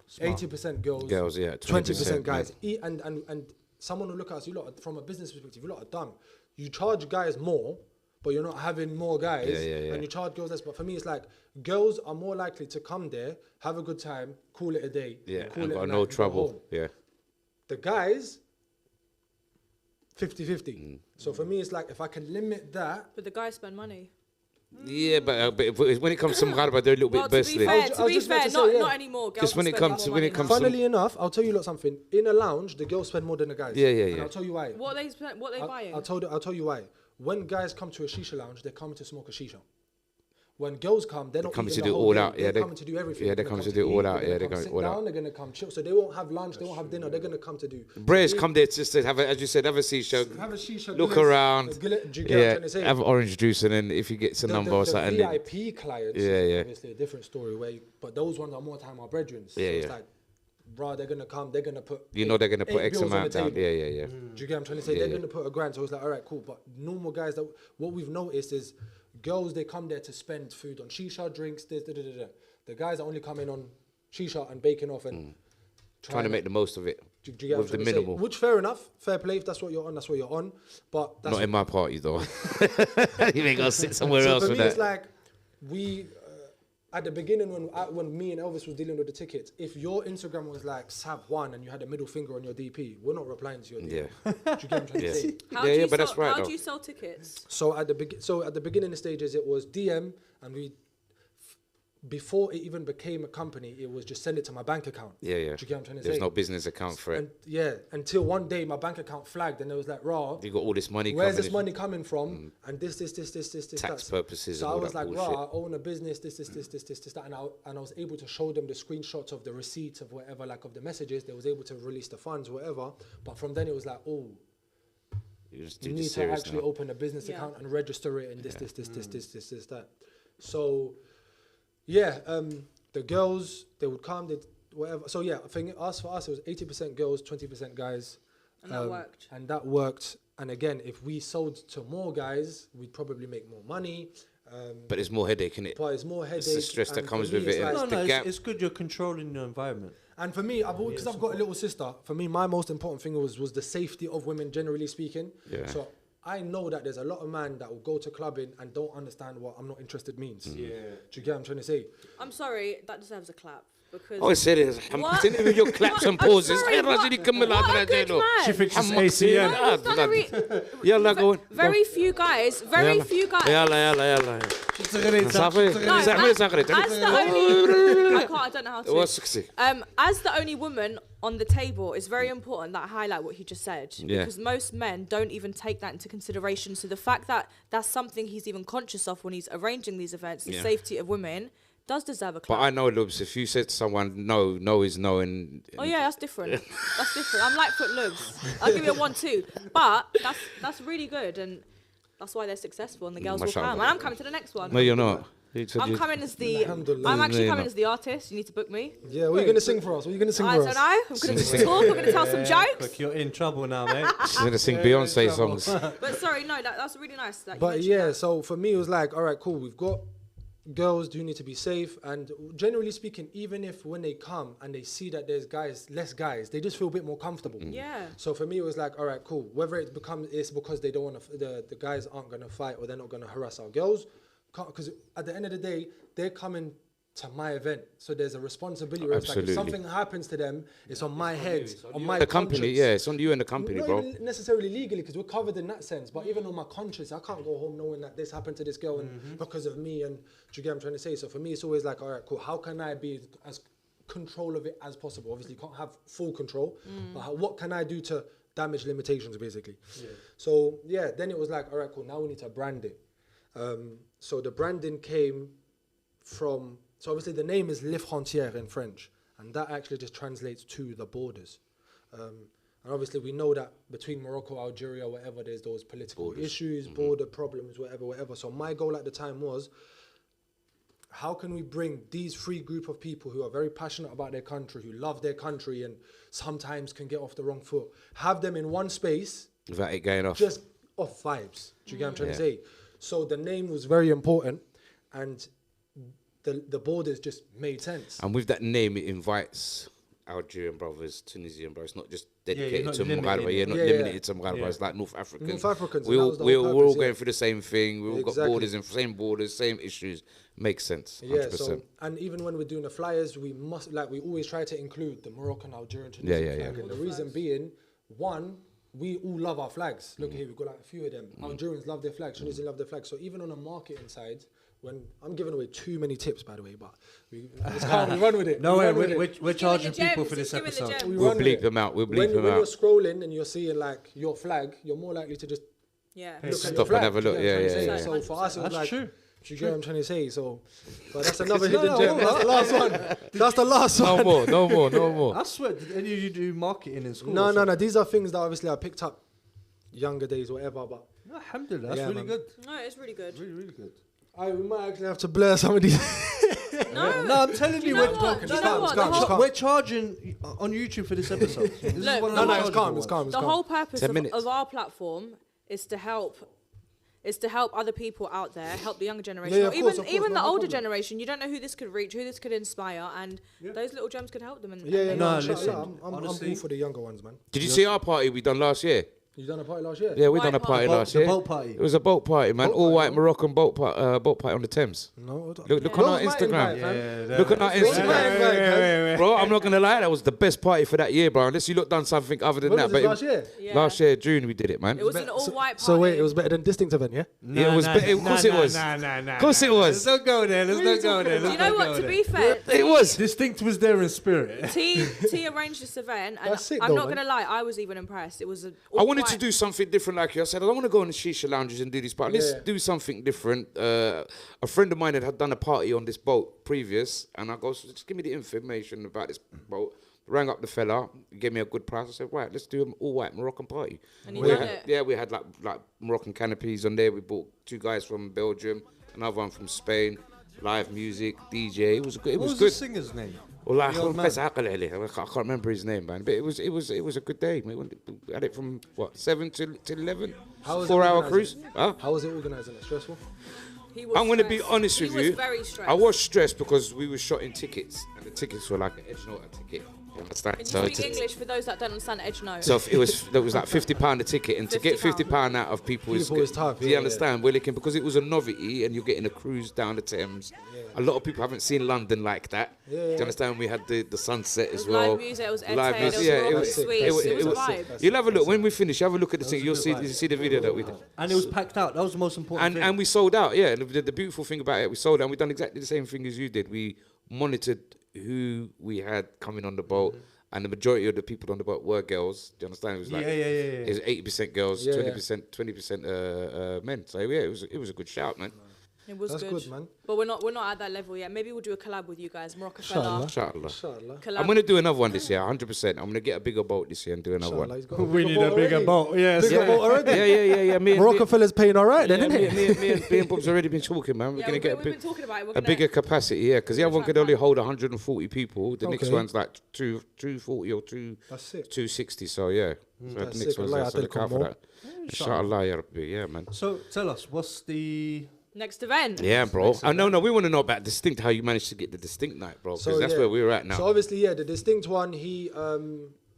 80% girls, yeah, 20% guys. And someone will look at us, you lot, from a business perspective, you lot are dumb. You charge guys more, but you're not having more guys, and you charge girls less. But for me, it's like girls are more likely to come there, have a good time, call it a day, call and it got a no night, and go trouble, home. yeah. The guys, 50-50. So for me, it's like if I can limit that. But the guys spend money. Yeah, but when it comes to Maghreba, they're a little bit To be bustling. fair, I was just about to say, not anymore. Girls Just when it spend comes more when money it comes now. to Funnily enough, I'll tell you lot something. In a lounge, the girls spend more than the guys. Yeah. And I'll tell you why. What they buying? I'll tell you why. When guys come to a shisha lounge, they're coming to smoke a shisha. When girls come, they're not coming eating to the do whole all day. out, yeah, They're coming to do everything. yeah, they're coming to do all out, yeah, they're going going sit all down, out. they're gonna come chill. So they won't have lunch, they won't have dinner. They're gonna come to do. Bres come there just to have, as you said, have a shisha, Have a shisha. look do around, do you get what I'm trying to say? have orange juice, and then if you get some number or the something, then- VIP clients, Yeah. obviously a different story. But those ones are more time our brethren. So Yeah, it's yeah. like, bro, they're gonna come, they're gonna put. you know they're gonna put 8 X bills on amount the down. table. Yeah. Do you get what I'm trying to say? Yeah, They're yeah. going to put $1,000. So it's like, all right, cool. But normal guys, what we've noticed is girls, they come there to spend food on shisha, drinks, this, da. The guys are only coming on shisha and baking off and Trying to make the most of it do you get what with the I'm trying to say? minimal. Which fair enough, fair play. If that's what you're on, that's what you're on. But that's Not in my party though. You ain't gonna sit somewhere so else for with me, that. it's like we at the beginning when me and Elvis was dealing with the tickets. If your Instagram was like Sav one and you had a middle finger on your DP, we're not replying to your DP. Yeah. Do you get what I'm trying to say? How Yeah, do you but that's sell, right, How though. do you sell tickets? So at the beginning stages, it was DM, and before it even became a company, it was just send it to my bank account. Yeah. Do you get what I'm trying to There's say? no business account for it. And until one day my bank account flagged, and it was like, raw. You got all this money Where's coming. this money coming from? And this, Tax that. purposes So and I all was that like, bullshit. I own a business, this, that, and I was able to show them the screenshots of the receipts of whatever, like of the messages. They was able to release the funds, whatever. But from then it was like, oh, You just you do need this to serious actually now. open a business Yeah. account and register it and this, that. So, yeah, the girls, they would come, they whatever. So yeah, I think for us, it was 80% girls, 20% guys. And that worked. And that worked. And again, if we sold to more guys, we'd probably make more money. But it's more headache, innit? But it's more headache. It's the stress that and comes for me, with it. it's and like- it's the gap. It's good you're controlling your environment. And for me, because I've got a little sister, for me, my most important thing was the safety of women, generally speaking. Yeah. So I know that there's a lot of men that will go to clubbing and don't understand what I'm not interested means. Yeah. Do you get what I'm trying to say? I'm sorry, that deserves a clap. Because Oh, I said it. What? Didn't even your claps and I'm pauses. sorry, Hey, what- Rajini, come on, what a good man. She thinks it's Hammock. ACN. Ah, He's done a re- Yalla, go on. very few guys, very few guys. Yalla. Sorry. No, as the only, I don't know how to. What's sexy? As the only woman on the table, it's very important that I highlight what he just said. Yeah. Because most men don't even take that into consideration. So the fact that that's something he's even conscious of when he's arranging these events, the safety of women, does deserve a clap. But I know, Lubs, if you said to someone, no is no, and Oh yeah, that's different. That's different. I'm Lightfoot Lubs. I'll give you a 1-2. But that's really good, and that's why they're successful, and the girls will Mashallah. come. And I'm coming to the next one. no, you're not. I'm coming as the. Alhamdulillah. I'm actually No, coming you're as the artist. You need to book me. Yeah, what are you going to sing for us? What are you going to sing I for don't us? know. I'm going to talk. We're going to tell some jokes. Quick, you're in trouble now, mate. She's going to sing Beyonce songs. But sorry, no, that's really nice. That you But mentioned yeah, that. so for me, it was like, all right, cool. We've got girls do need to be safe. And generally speaking, even if when they come and they see that there's less guys, they just feel a bit more comfortable. Yeah. So for me, it was like, all right, cool. Whether it's because they don't want to, the guys aren't going to fight or they're not going to harass our girls. Because at the end of the day, they're coming to my event. So there's a responsibility. Where it's like, if Absolutely. something happens to them, it's on my head, on my The company, conscience. yeah, it's on you and the company, Not bro. even necessarily legally, because we're covered in that sense. But even on my conscience, I can't go home knowing that this happened to this girl and because of me. And do you get what I'm trying to say? So for me, it's always like, all right, cool. How can I be as control of it as possible? Obviously, you can't have full control. But what can I do to damage limitations, basically? So yeah, then it was like, all right, cool. Now we need to brand it. So the branding came from. So obviously the name is Les Frontières in French, and that actually just translates to the borders. And obviously we know that between Morocco, Algeria, whatever, there's those political issues, border problems, whatever. So my goal at the time was, how can we bring these three group of people who are very passionate about their country, who love their country and sometimes can get off the wrong foot, have them in one space, Without it going off. just off vibes. Do you get what I'm trying to say? So the name was very important, and the borders just made sense. And with that name, it invites Algerian brothers, Tunisian brothers. It's not just dedicated not to limited. Maghreb. You're not Yeah, limited yeah. to Maghreb. It's like North Africans. North Africans, We and that all, was the we're whole all purpose, going yeah. through the same thing. We all got Exactly. borders, same borders, same issues. Makes sense. 100%. Yeah, so, and even when we're doing the flyers, we always try to include the Moroccan, Algerian, Tunisian Yeah, flag. And the reason being, one, we all love our flags. Look here, we've got like a few of them. Algerians love their flags, Tunisians love their flags. So even on a marketing side, when I'm giving away too many tips, by the way, but we run with it. No we way, run with it. we're charging Giving the people gems, for this he's giving the episode. gems. We We'll run with bleep it. them out. We'll bleep when them you're out. scrolling and you're seeing like your flag, you're more likely to just Yeah. look at Stop your and flag. have a Do you look. get what I'm Yeah, trying to yeah, say? yeah. So for us, it was That's like, true. do you get what I'm trying to say? So, but that's another hidden gem. That's the last one. That's the last one. No more. I swear, did any of you do marketing in school? No. These are things that obviously I picked up younger days, whatever. But Alhamdulillah, that's Yeah, really man. good. No, it's really good. Really, really good. we might actually have to blur some of these. No, No, I'm telling you, know what? Do you know what? The whole- we're charging on YouTube for this episode. This is Look, one of no, the no, It's chargeable calm. ones. It's calm. It's the calm. whole purpose 10 of, minutes. of our platform is to help other people out there, help the younger generation, Yeah, or of even course, of course, even the no older problem. generation. You don't know who this could reach, who this could inspire, and those little gems could help them. And, Yeah, and No, inshallah, listen, I'm honestly- all for the younger ones, man. Did you see our party we done last year? You done a party last year? Yeah, we White done a party party. last The year. boat party. It was a boat party, man. Boat All party, white no? Moroccan boat party on the Thames. No. Look Yeah. on our Those might Instagram. invite, fam. Look at our Those might Instagram. invite, Bro, I'm not gonna lie, that was the best party for that year, bro. Unless you look done something other than When that. was it, But last year? Yeah. last year, June, we did it, man. it was an all-white party. So wait, it was better than Dystinct event, yeah? Yeah, it was better. Of course it was. Of course it was. Let's not go there. Let's not go there. Do you know what? To be fair, It was. Distinct was there in spirit. T arranged this event, and That's sick I'm though, not man. gonna lie, I was even impressed. It was a I wanted to all-white- do something different like you. I said, I don't want to go in the shisha lounges and do this party. Let's Yeah. do something different. A friend of mine had done a party on this boat previous, and I go, so just give me the information about this boat. Rang up the fella, gave me a good price. I said, right, let's do an all-white Moroccan party. And he We done had- it. Yeah, we had like Moroccan canopies on there. We bought 2 guys from Belgium, another one from Spain. Live music, DJ. It was good. It What was was the good. singer's name? والله The old man. I can't remember his name, man. But it was a good day. We had it from what 7 till 11. How was it 4-hour organised? cruise. Huh? How was it organising? It stressful? He was I'm going to be stressed. honest He with was you. very stressed. I was stressed because we were shotting tickets, and the tickets were like an edge note ticket. You understand? Can you speak English for those that don't understand edge note? So it was like £50 a ticket, and to get £50 out of people is tough. Do you understand? We're looking because it was a novelty, and you're getting a cruise down the Thames. A lot of people haven't seen London like that. Do you understand? We had the sunset as well. Live music, it was Live music, yeah, it was sweet. It was a vibe. You'll have a look when we finish. Have a look at the thing. You'll see the video that we did. And it was packed out. That was the most important thing. And we sold out. Yeah, the beautiful thing about it, we sold out. And we done exactly the same thing as you did. We monitored who we had coming on the boat. And the majority of the people on the boat were girls. Do you understand? It was like it was 80% girls, 20% men. So yeah, it was a good shout, man. It was That's good, man. But we're not at that level yet. Maybe we'll do a collab with you guys, Marocafella. Inshallah. Collab. I'm gonna do another one this year, 100%. I'm gonna get a bigger boat this year and do another one. We need a bigger boat. Yes. Bigger boat already? Yeah. Morocafella's paying all right then, isn't it? Me and Bob's already been talking, man. We're gonna get we've been talking about it. a bigger capacity, yeah, because the other one could only hold 140 people. The next Okay. one's like 240 or 260. So yeah, so the That's next sick. one's Allah, there. So I'll look take out for more. that. Inshallah, ya Rabbi, yeah, man. So tell us, what's the... Next event. Yeah, bro. No, we want to know about Dystinct, how you managed to get the Dystinct night, bro, because that's where we're at now. So obviously, the Dystinct one, he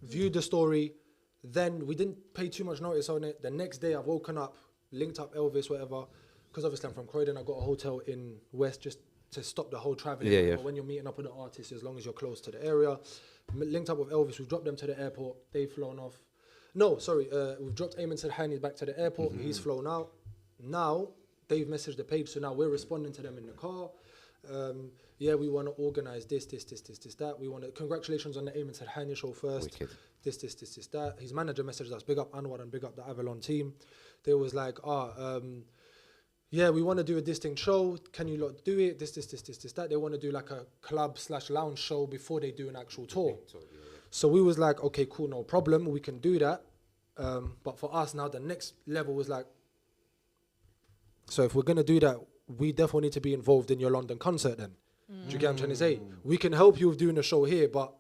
viewed the story. Then we didn't pay too much notice on it. The next day, I've woken up, linked up Elvis, whatever, because obviously I'm from Croydon. I got a hotel in West just to stop the whole traveling. Yeah. But when you're meeting up with an artist, as long as you're close to the area, linked up with Elvis. We dropped them to the airport. They've flown off. No, sorry. We've dropped Aimzz back to the airport. He's flown out. Now they've messaged the page, so now we're responding to them in the car. We want to organize this, that. We want to congratulations on the Aimzz show first. Wicked. This, that. His manager messaged us, big up Anwar and big up the Avalon team. They was like, we want to do a Dystinct show. Can you lot do it? This, that. They want to do like a club/lounge show before they do an actual tour. So we was like, okay, cool, no problem. We can do that. But for us now, the next level was like, so if we're going to do that, we definitely need to be involved in your London concert then. Do you get what I'm trying to say? We can help you with doing a show here, but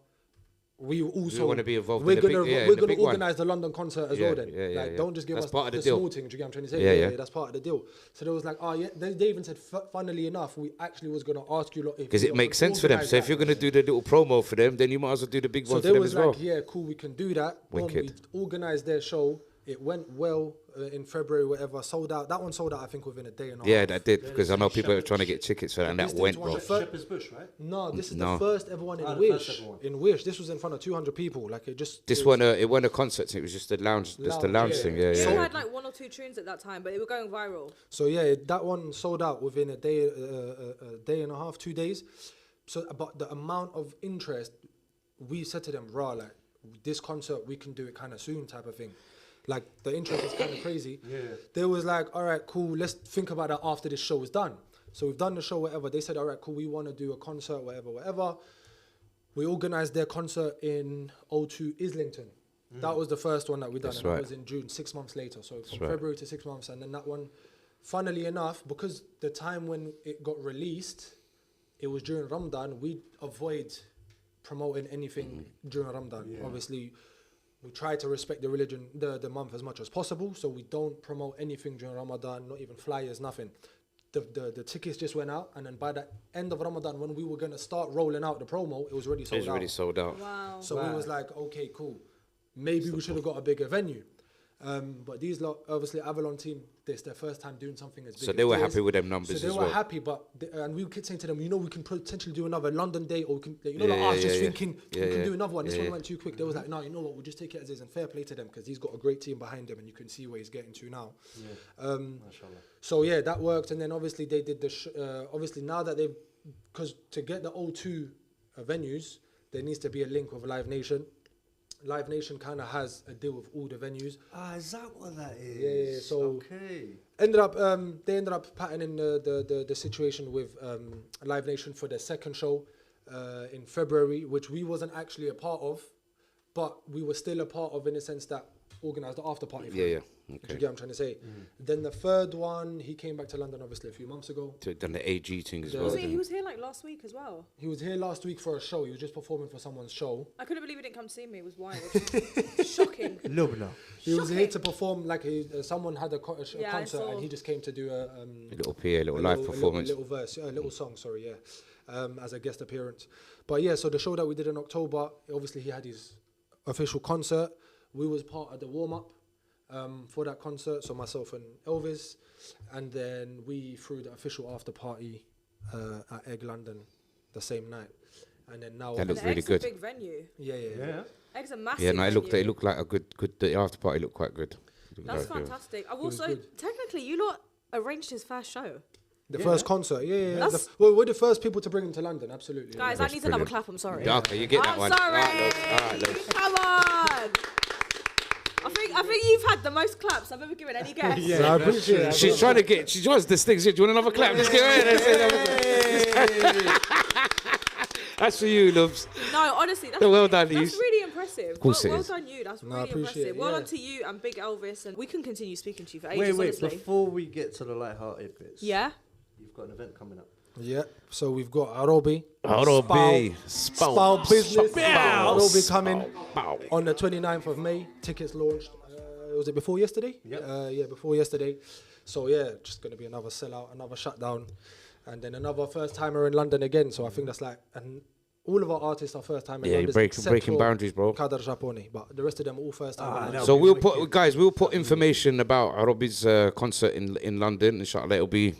we also want to be involved we're in the gonna big, we're gonna organize the London concert as well then. Don't just give That's us part of the the deal. small thing. Do you get what I'm trying to say? Yeah, that's part of the deal. So they was like, they even said, funnily enough, we actually was gonna ask you lot if Because it makes sense for them. So if you're going to do the little promo for them, then you might as well do the big one for them as well. So they was like, cool, we can do that. Wicked. We organised their show. It went well in February, whatever. Sold out. That one sold out, I think, within a day and a half. Yeah, that did, because I know people are trying to get tickets for that, and that went, bro. Shepherd's Bush, right? No, this is No. the first ever one in Wish. In Wish, this was in front of 200 people. Like it just. It wasn't a concert. It was just a lounge, thing. Yeah. They had like 1 or 2 tunes at that time, but they were going viral. So that one sold out within a day and a half, 2 days. So, but the amount of interest, we said to them, like this concert, we can do it kind of soon, type of thing. Like the interest is kind of crazy. They was like, all right, cool, let's think about that after this show is done. So we've done the show, whatever. They said, all right, cool, we want to do a concert, whatever. We organized their concert in O2 Islington. That was the first one that we done, and that was in June, 6 months later. So from February to 6 months, and then that one, funnily enough, because the time when it got released, it was during Ramadan, we avoid promoting anything during Ramadan. Obviously, we try to respect the religion, the month as much as possible, so we don't promote anything during Ramadan, not even flyers, nothing. The tickets just went out, and then by the end of Ramadan, when we were going to start rolling out the promo, it was already sold out. It was already sold out. Wow. So we was like, okay, cool. Maybe we should have got a bigger venue. But these lot, obviously, Avalon team, this their first time doing something as big. So they were happy with them numbers as well. So they were happy, but and we kept saying to them, we can potentially do another London day, or we can, I was just thinking we can do another one. This one went too quick. They was like, no, you know what? We'll just take it as is, and fair play to them because he's got a great team behind him, and you can see where he's getting to now. So that worked, and then obviously they did the obviously now that they've, because to get the O2 venues, there needs to be a link with Live Nation. Live Nation kind of has a deal with all the venues. Is that what that is? Yeah. So okay. they ended up patterning the situation with Live Nation for their second show in February, which we wasn't actually a part of, but we were still a part of in the sense that organised the after party for Yeah, him. yeah. Do you get what I'm trying to say? Then the third one, he came back to London obviously a few months ago. Done the AG thing as well. He was here like last week as well. He was here last week for a show. He was just performing for someone's show. I couldn't believe he didn't come see me. It was wild. Shocking. Lubna. He was here to perform, like someone had a Yeah, I concert saw. and he just came to do a little PA, little live performance. a little verse, a little song, sorry, yeah, as a guest appearance. But yeah, so the show that we did in October, obviously he had his official concert. We was part of the warm-up for that concert, so myself and Elvis, and then we threw the official after party at Egg London the same night. And then now... That looks The really Egg's good. a big venue. Yeah. Egg's a massive Yeah, no, it venue. looked like a good. The after party looked quite good. That's fantastic. I was also, good. technically, you lot arranged his first show. The first concert, yeah. That's- Well, we're the first people to bring him to London, absolutely. Guys, That's that needs another brilliant. clap. I'm sorry. Yeah, okay, you get that I'm one. sorry. All right, love. Come on. I think you've had the most claps I've ever given any guest. So I appreciate it. She's trying to get. She wants this thing. Do you want another clap? Let's get it. That's for you, Lubs. No, honestly, that's, Well done, that's Yous. really impressive. course well it is. done you. That's No, I really appreciate impressive. it, Well yeah. done to you and Big Elvis, and we can continue speaking to you for ages, Wait, honestly. before we get to the light-hearted bits. Yeah? You've got an event coming up. Yeah, so we've got Arobi. Arobi. Spow business. Spow. Arobi coming Spow. on the 29th of May. Tickets launched. Was it before yesterday? Yep. Yeah, before yesterday. So yeah, just going to be another sellout, another shutdown. And then another first timer in London again. So I think that's like, and all of our artists are first time in Yeah, London. you're except breaking for boundaries, bro. Kadar Japoni. But the rest of them all first time in London. So we'll put information about Arobi's concert in London. Inshallah, it'll be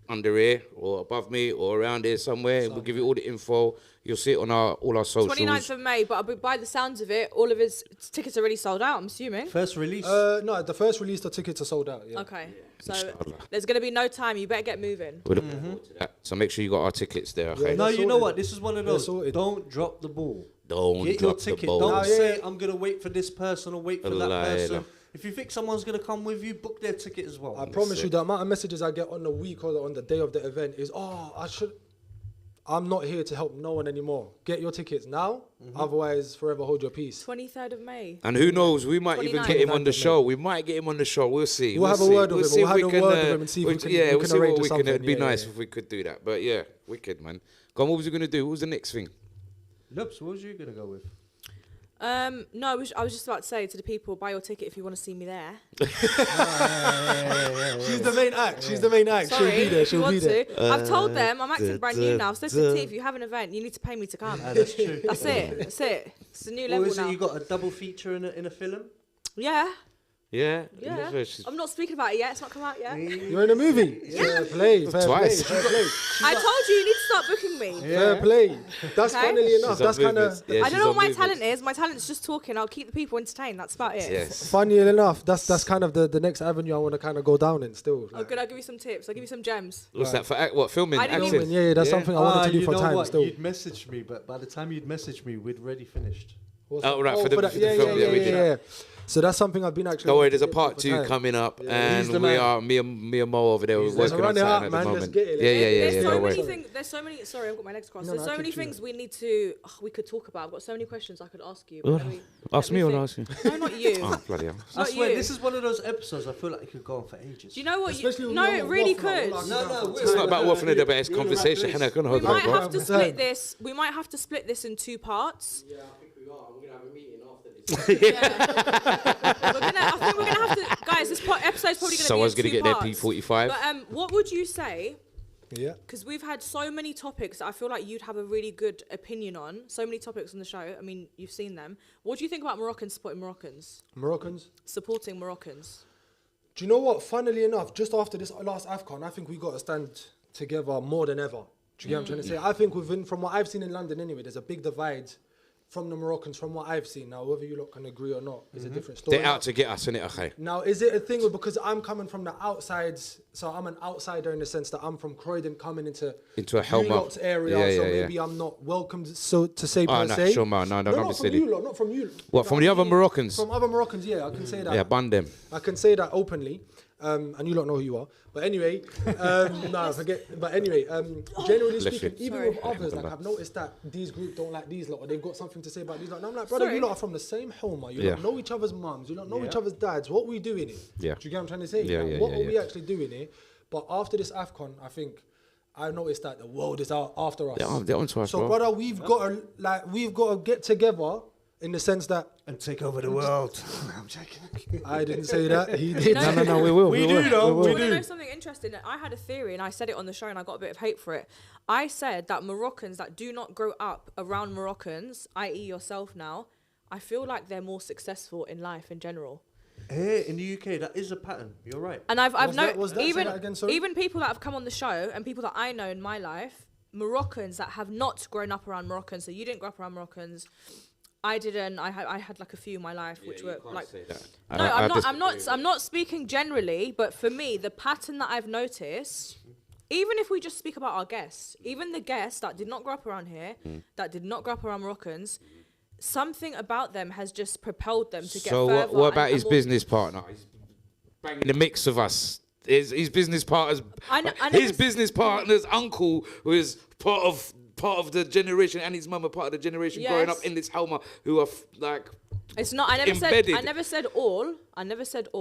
under here or above me or around here somewhere. We'll give you all the info. You'll see it on all our socials. 29th of May, but by the sounds of it, all of his tickets are already sold out, I'm assuming. First release. No, the first release, the tickets are sold out. Yeah. Okay, so there's going to be no time. You better get moving. We're looking forward to that. So make sure you got our tickets there, okay? Yeah, no, they're you know sorted. what? This is one of They're those. sorted. Don't drop the ball. Don't Get drop your the ticket. ball. Don't No, yeah, say yeah. I'm gonna wait for this person or wait for that Wallahi, person. no. If you think someone's gonna come with you, book their ticket as well. I promise you, the amount of messages I get on the week or on the day of the event is, I'm not here to help no one anymore. Get your tickets now, otherwise forever hold your peace. 23rd of May. And who knows, we might even 29th. get him on the show. We might get him on the show. We'll see. We'll have a see. word with him. see We'll if have we a can, word with him and see if we can- yeah, we we'll can see what arrange we can. something. It'd be Yeah, nice yeah. if we could do that. But yeah, wicked, man. Go on, what was you going to do? What was the next thing? Loops, what was you gonna go with? No, I was just about to say to the people, buy your ticket if you want to see me there. She's the main act. She's the main act. Sorry, She'll be there. if you She'll be want there. to. I've told them I'm acting brand new now. So listen, T, if you have an event, you need to pay me to come. That's true. That's it. That's it. It's a new Or level is now. it you got a double feature in a film? Yeah. Yeah? Yeah. She's- I'm not speaking about it yet. It's not come out yet. You're in a movie. Fair play. Fair Twice. play. Fair play. I told you need to start booking me. Fair play. That's Okay. funnily enough. She's on That's kind of movements. Yeah, I she's don't know on what my movements. talent is. My talent's just talking. I'll keep the people entertained. That's about it. Yes. funny enough. That's kind of the next avenue I want to kind of go down in still. Oh, Like, good. I'll give you some tips. I'll give you some gems. What's that for? What, filming? I didn't Acting? filming, yeah, that's something I wanted to do you for know time what? still. You'd messaged me, but by the time you'd messaged me, we'd already finished. What's Oh, that? right, for the that- film that we did. yeah. So that's something I've been actually. Don't worry, there's a wanting to part do 2 for time. coming up, He's and the we man. are me and Mo over there. We're Let's working run on it something up, at man. the Let's moment. get it. There's Yeah. so Don't many worry. things. There's so many. Sorry, I've got my legs crossed. No, There's no, so I many keep you. things we need to. We could talk about. I've got so many questions I could ask you. Well, Let me- ask let me or think. ask you? No, not you. Oh, bloody hell. I Not swear, you. this is one of those episodes I feel like it could go on for ages. Do you know what? Especially when No, you're it not really waffling could. all No, It's not about waffling there, but it's conversation. Hannah, gonna We hold might on, have bro. to split this. We might have to split this in 2 parts. Yeah, I think we are. We're gonna have a meeting after this. I think we're gonna have to, guys. This episode's probably gonna Someone's be gonna in 2 get their parts. P45. But what would you say? Yeah. Because we've had so many topics that I feel like you'd have a really good opinion on. So many topics on the show. I mean, you've seen them. What do you think about Moroccans supporting Moroccans? Moroccans. Supporting Moroccans. Do you know what? Funnily enough, just after this last AFCON, I think we got to stand together more than ever. Do you get what I'm trying to say? I think from what I've seen in London anyway, there's a big divide from the Moroccans from what I've seen. Now, whether you lot can agree or not is a different story. They're out to get us, innit, okay? Now, is it a thing with, because I'm coming from the outsides, so I'm an outsider in the sense that I'm from Croydon coming into a Helmut you lot's area, Yeah, so yeah, maybe I'm not welcomed, so to say per no, se. sure, man. No, don't be not silly. from you lot, not from you. What, from the other Moroccans? From other Moroccans, yeah, I can say that. Yeah, ban them. I can say that openly. And you don't know who you are. But anyway, nah, forget. But anyway, generally speaking, even with others, like I've noticed that these groups don't like these lot, or they've got something to say about these lot. And I'm like, brother, you lot are from the same home. You don't know each other's mums. You don't know each other's dads. What are we doing here? Yeah. Do you get what I'm trying to say? What are we actually doing here? But after this AFCON, I think I noticed that the world is out after us. They're onto us, so, brother, we've got to get together in the sense that and take over the world. I'm joking. I didn't say that. He did. No, we will. We do, though. Do you want to know something interesting? I had a theory, and I said it on the show, and I got a bit of hate for it. I said that Moroccans that do not grow up around Moroccans, i.e. yourself now, I feel like they're more successful in life in general. Here in the UK, that is a pattern. You're right. And I've noticed even even people that have come on the show and people that I know in my life, Moroccans that have not grown up around Moroccans. So you didn't grow up around Moroccans. I didn't. I had like a few in my life which were like. No, I'm not speaking generally, but for me, the pattern that I've noticed, even if we just speak about our guests, even the guests that did not grow up around here, that did not grow up around Moroccans, something about them has just propelled them to get further. So what about his business partner? He's banging the mix of us. His business partner's his business partner's uncle was part of the generation, and his mum are part of the generation growing up in this Helma who are like. It's not. I never said all.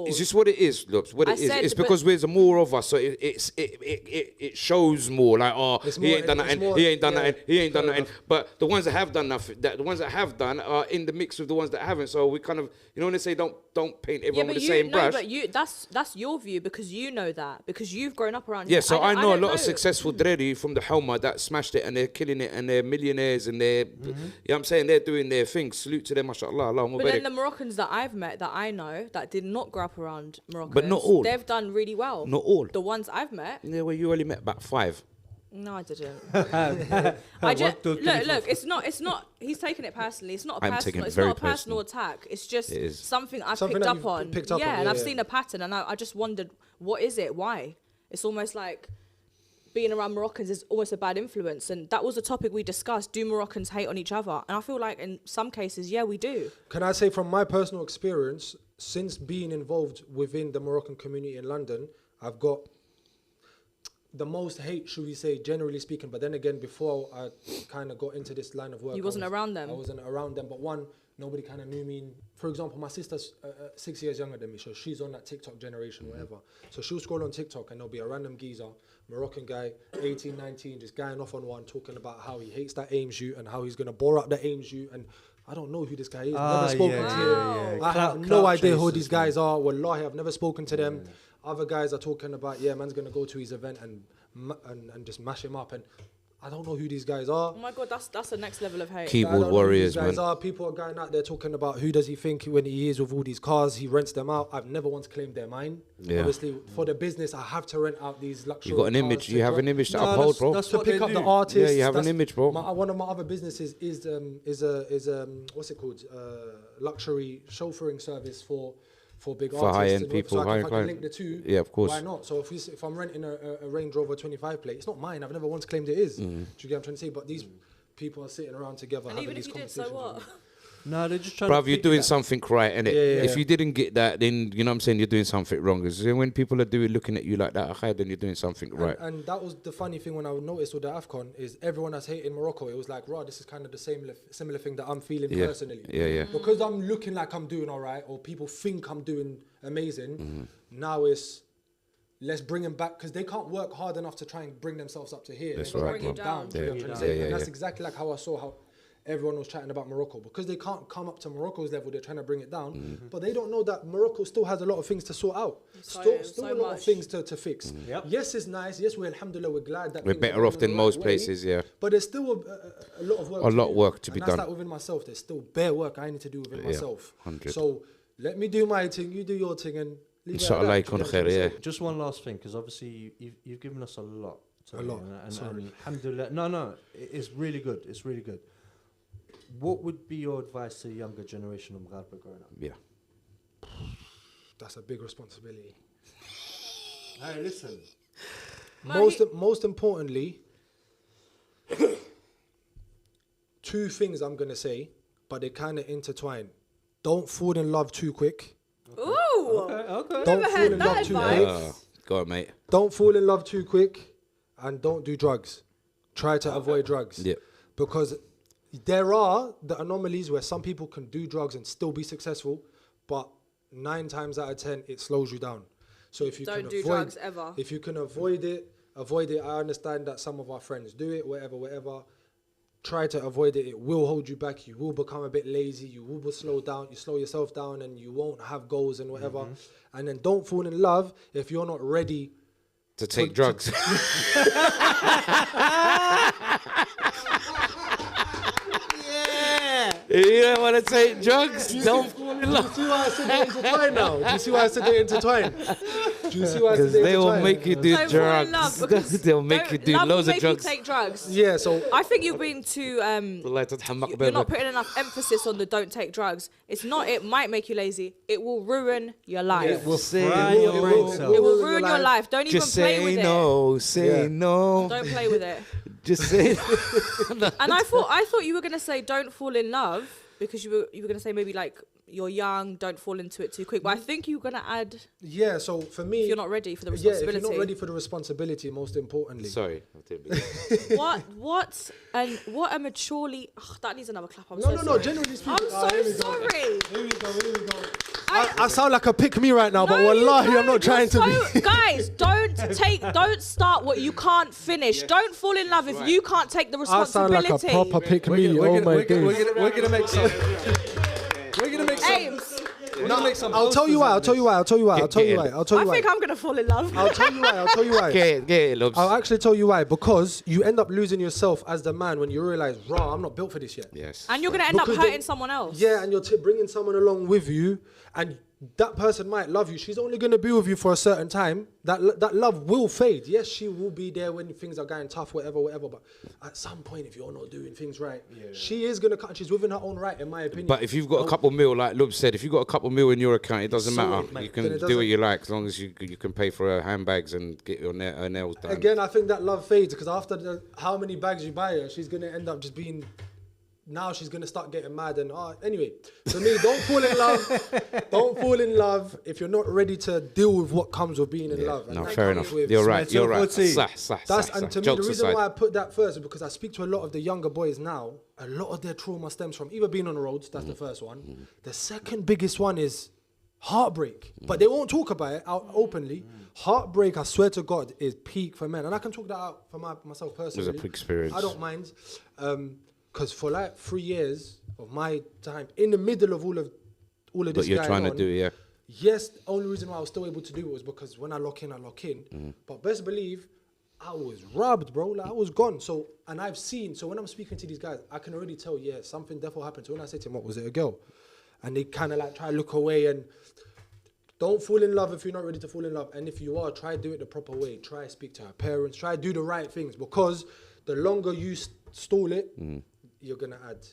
It's just what it is, Loops. What it is. It's because there's more of us, so it shows more. Like, he ain't done nothing. He ain't done nothing. He ain't done nothing. But the ones that have done nothing, the ones that have done are in the mix with the ones that haven't. So we kind of, you know, when they say don't paint everyone with the same brush. But that's your view because you know that because you've grown up around. Yeah, so I know a lot of successful Dredi from the Helma that smashed it and they're killing it and they're millionaires and they're, you know what I'm saying, they're doing their thing. Salute to them, mashallah. But then the Moroccans that I've met, that I know, that did not grow up around Morocco, but not all. They've done really well. Not all. The ones I've met. Yeah, well, you only met about 5. No, I didn't. I just look. It's not. He's taking it personally. It's not a personal. It's not a personal attack. It's just something I picked up on. And I've seen a pattern, and I just wondered, what is it? Why? It's almost like being around Moroccans is almost a bad influence, and that was a topic we discussed. Do Moroccans hate on each other? And I feel like in some cases, yeah, we do. Can I say from my personal experience, since being involved within the Moroccan community in London, I've got the most hate, should we say, generally speaking. But then again, before I kind of got into this line of work, you wasn't around them. I wasn't around them, but one, nobody kind of knew me. For example, my sister's 6 years younger than me, so she's on that TikTok generation, whatever. So she'll scroll on TikTok and there'll be a random geezer, Moroccan guy, 18, 19, just going off on one, talking about how he hates that Aimzz and how he's going to bore up the Aimzz. And I don't know who this guy is. Never spoken to him. I have no idea who these guys are. Wallahi, I've never spoken to them. Other guys are talking about, man's going to go to his event and just mash him up. And I don't know who these guys are. Oh my God, that's the next level of hate. Keyboard warriors, man. People are going out there talking about who does he think when he is with all these cars, he rents them out. I've never once claimed they're mine. Yeah. Obviously, for the business, I have to rent out these luxury. You got an image. You have an image to uphold, bro. That's to pick up the artists. Yeah, you have an image, bro. One of my other businesses is what's it called? Luxury chauffeuring service for big artists. For high-end people. So if I can link the two, yeah, of course. Why not? So if I'm renting a Range Rover 25 plate, it's not mine. I've never once claimed it is. Do you get what I'm trying to say? But these people are sitting around together and having these Even conversations. if you did, so what? No, they're just trying Bruv, you're doing something right, innit? Yeah. If you didn't get that, then, you know what I'm saying, you're doing something wrong. Because when people are looking at you like that, then you're doing something right. And that was the funny thing when I noticed with the AFCON is everyone that's hating Morocco, it was like, raw, this is kind of the similar thing that I'm feeling personally. Yeah. Because I'm looking like I'm doing all right, or people think I'm doing amazing, now it's, let's bring them back, because they can't work hard enough to try and bring themselves up to here. That's They've got to right, bring bro. it down. Yeah. You know what I'm trying to say? And that's exactly like how I saw how everyone was chatting about Morocco, because they can't come up to Morocco's level, they're trying to bring it down, but they don't know that Morocco still has a lot of things to sort out, still a lot of things to fix. Yes, it's nice, yes, alhamdulillah, we're glad that we're better off than most places, but there's still a lot of work to be and done. that's like within myself, there's still bare work I need to do within myself. 100. So let me do my thing, you do your thing, and Inshallah, Just one last thing, because obviously you've given us a lot. And alhamdulillah, no, it's really good. It's really good. What would be your advice to the younger generation of Maghreb growing up? Yeah. That's a big responsibility. Hey, listen. Most importantly, 2 things I'm going to say, but they kind of intertwine. Don't fall in love too quick. Ooh. Okay. Don't Never fall heard in that love too advice. quick. Go on, mate. Don't fall in love too quick, and don't do drugs. Try to avoid drugs. Yeah. Because there are the anomalies where some people can do drugs and still be successful, but 9 times out of 10 it slows you down. So if you Don't can do avoid, drugs ever. If you can avoid it. I understand that some of our friends do it, whatever. Try to avoid it. It will hold you back. You will become a bit lazy. You will slow down. You slow yourself down, and you won't have goals and whatever. And then don't fall in love if you're not ready To take drugs. You don't want to take drugs? Don't fall in Do you love. see why I said they intertwine now? Do you see why I said they intertwine? Do you see why I said Because they they will intertwine? make you do Don't fall in love drugs. because They'll make you do love will loads of make drugs. You take drugs. Yeah, so I think you're being too. والله تتحمق You're not بابك. putting enough emphasis on the don't take drugs. It's not. It might make you lazy. It will ruin your life. Will Say fry no. your brain cells. It will ruin ruin your your life. life. Don't even Just play say with no. Say Yeah. no. it. Don't play with it. Just say no. And I thought you were gonna say don't fall in love because you were gonna say maybe like you're young, don't fall into it too quick. But I think you're gonna add yeah, so for me, if you're not ready for the yeah, if responsibility. you're not ready for the responsibility, most importantly. Sorry. What a maturely that needs another clap. I'm No, so no, sorry. generally speaking. I'm here so we go. sorry. Here we go. I sound like a pick me right now, but No, you wallahi, I'm not don't. trying to You're be. Guys, don't start what you can't finish. Don't fall in love if you can't take the I sound responsibility. like a proper pick me. Oh my days. We're gonna make some. We're gonna make some. Aimzz, We're gonna make some. I'll tell you why. posters I'll tell you why. I think I'm gonna fall in love. I'll tell you why. Get it, Lubs. I'll actually tell you why. Because you end up losing yourself as the man when you realize, rah, I'm not built for this yet. Yes. And you're gonna end up Because hurting then- someone else. Yeah, and you're bringing someone along with you, and that person might love you. She's only going to be with you for a certain time. That love will fade. Yes, she will be there when things are going tough, whatever. But at some point, if you're not doing things right, she is going to cut. She's within her own right, in my opinion. But if you've got a couple mil, like Lub said, if you've got a couple mil in your account, it doesn't matter. Sorry, You then can it do what doesn't- you like as long as you can pay for her handbags and get your her nails done. Again, I think that love fades because after how many bags you buy her, she's going to end up just being. Now she's going to start getting mad and anyway, for me, don't fall in love. Don't fall in love if you're not ready to deal with what comes with being in love. And No, that fair comes enough. with- You're right. You're right. Footy. And to me, the reason why I put that first is because I speak to a lot of the younger boys now. A lot of their trauma stems from either being on the roads, that's the first one. The second biggest one is heartbreak. But they won't talk about it out openly. Heartbreak, I swear to God, is peak for men. And I can talk that out for myself personally. It was a peak experience. I don't mind. Because for like 3 years of my time, in the middle of all of this But you're going trying to on, do, yeah. yes, the only reason why I was still able to do it was because when I lock in, I lock in. Mm-hmm. But best believe, I was robbed, bro. Like, I was gone. So, and I've seen, so when I'm speaking to these guys, I can already tell, yeah, something definitely happened. So when I say to them, what was it, a girl? And they kind of like try to look away and don't fall in love if you're not ready to fall in love. And if you are, try do it the proper way. Try speak to her parents. Try do the right things because the longer you stall it, you're going to add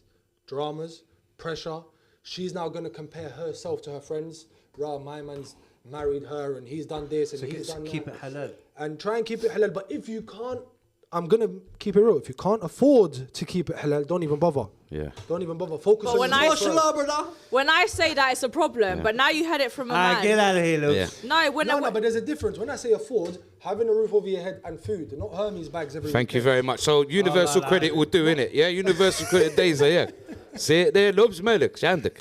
dramas, pressure. She's now going to compare herself to her friends. Rah, my man's married her and he's done this and he's done keep that. it halal. And try and keep it halal. But if you can't, I'm going to keep it real. If you can't afford to keep it halal, don't even bother. Yeah. Don't even bother. Focus But on when yourself I- first. When I say that, it's a problem. But now you had it from a man. Get out of here, look. Yeah. No, when No, but there's a difference. When I say afford, having a roof over your head and food, not Hermes bags every Thank you weekend. very much. So universal credit will do, innit? Yeah, universal credit days are, yeah. See it there, Lubs Malik, Shandik.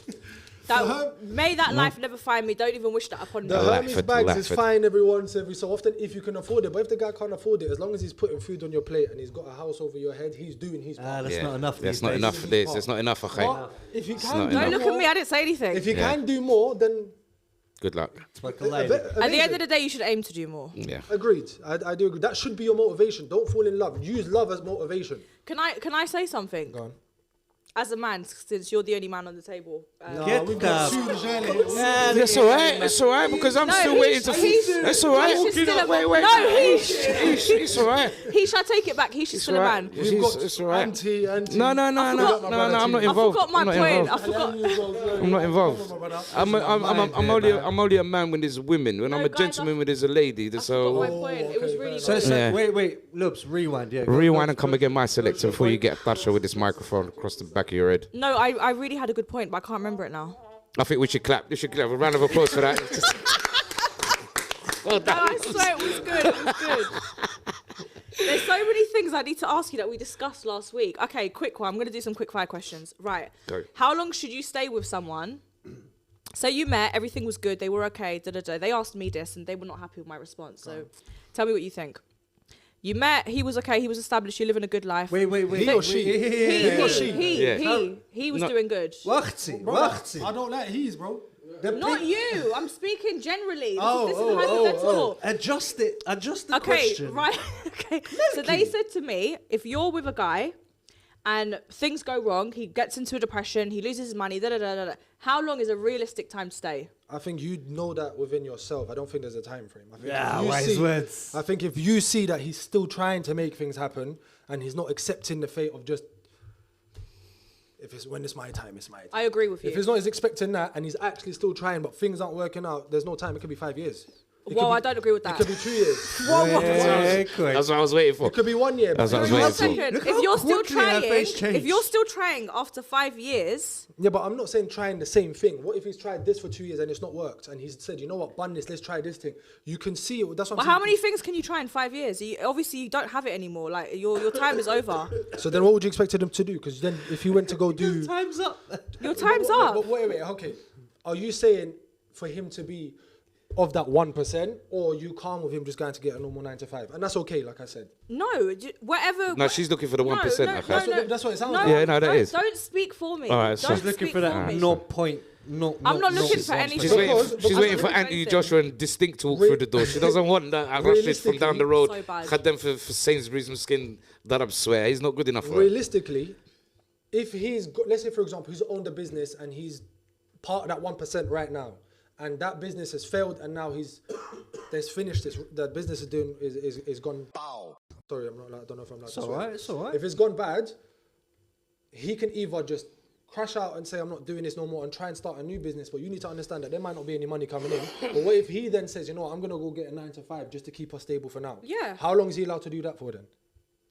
may that life never find me. Don't even wish that upon me. The Hermes Laughed, bags is laughed. fine every so often if you can afford it. But if the guy can't afford it, as long as he's putting food on your plate and he's got a house over your head, he's doing his part. That's not enough. That's these not days. enough for this. It's not enough for Khay. But if you not can do enough. Don't look at me. I didn't say anything. If you Yeah. can do more, then Good luck. Like a lady. At the end of the day, you should aim to do more. Yeah. agreed. I do agree. That should be your motivation. Don't fall in love. Use love as motivation. Can I say something? Go on. As a man, since you're the only man on the table. Get we've got the- two Jane. That's all right. It's all right because I'm still waiting to. It's all right. He's still a- Wait. No, It's all right. he should take it back. He should It's still all a right. man. We've got It's all right. auntie. No. I'm not involved. I forgot my I'm not point. involved. I forgot. I'm not involved. I'm only a man when there's women. When No, I'm a guys, gentleman when there's a lady. I forgot my So point. It was really So, good. Yeah. wait, Loops, rewind. Yeah, rewind and come again, my selector, before you get Thatcher with this microphone across the back of your head. No, I really had a good point, but I can't remember it now. I think we should clap. We should give a round of applause for that. Well done. No, I swear it was good. It was good. There's so many things I need to ask you that we discussed last week. Okay, quick one. I'm going to do some quick fire questions. Right. Go. How long should you stay with someone? So you met, everything was good, they were okay, They asked me this and they were not happy with my response. So tell me what you think. You met, he was okay, he was established, you live in a good life. Wait. He or she? He was doing good. Wacht. I don't like he's, bro. Not you. I'm speaking generally. This is hypothetical. Adjust the question. Okay, right. Okay. So they said to me, if you're with a guy and things go wrong, he gets into a depression, he loses his money, how long is a realistic time to stay? I think you know that within yourself. I don't think there's a time frame. I think wise words. I think if you see that he's still trying to make things happen and he's not accepting the fate of just, when it's my time, it's my time. I agree with you. If he's expecting that and he's actually still trying but things aren't working out, there's no time. It could be 5 years. I don't agree with that. It could be 2 years. That's what I was waiting for. It could be 1 year. That's what I was waiting for. Second, if you're still trying after 5 years. Yeah, but I'm not saying trying the same thing. What if he's tried this for 2 years and it's not worked? And he's said, you know what, bun this, let's try this thing. You can see it. That's what I'm saying. How many things can you try in 5 years? Obviously, you don't have it anymore. Like, your time is over. So then what would you expect him to do? Because then if you went to go do... Your time's up. Your time's up. Wait, okay. Are you saying for him to be of that 1%, or you calm with him just going to get a normal 9 to 5? And that's okay, like I said. No, whatever. No, she's looking for the 1%. Okay. That's what it sounds like. Yeah, no, that is. Don't speak for me. All right, so Don't She's looking speak for that me. I'm not looking for anything. She's waiting for Anthony, Joshua, and Dystinct to walk through the door. She doesn't want that rushes from down the road. So bad. Had them for Sainsbury's skin. That I swear, he's not good enough for her. Realistically, if let's say for example, he's owned a business and he's part of that 1% right now, and that business has failed, and now there's finished this. That business is gone. Sorry, I don't know if I'm not. It's all right. If it's gone bad, he can either just crash out and say, I'm not doing this no more, and try and start a new business. But you need to understand that there might not be any money coming in. But what if he then says, you know what, I'm gonna go get a 9 to 5 just to keep us stable for now? Yeah. How long is he allowed to do that for then?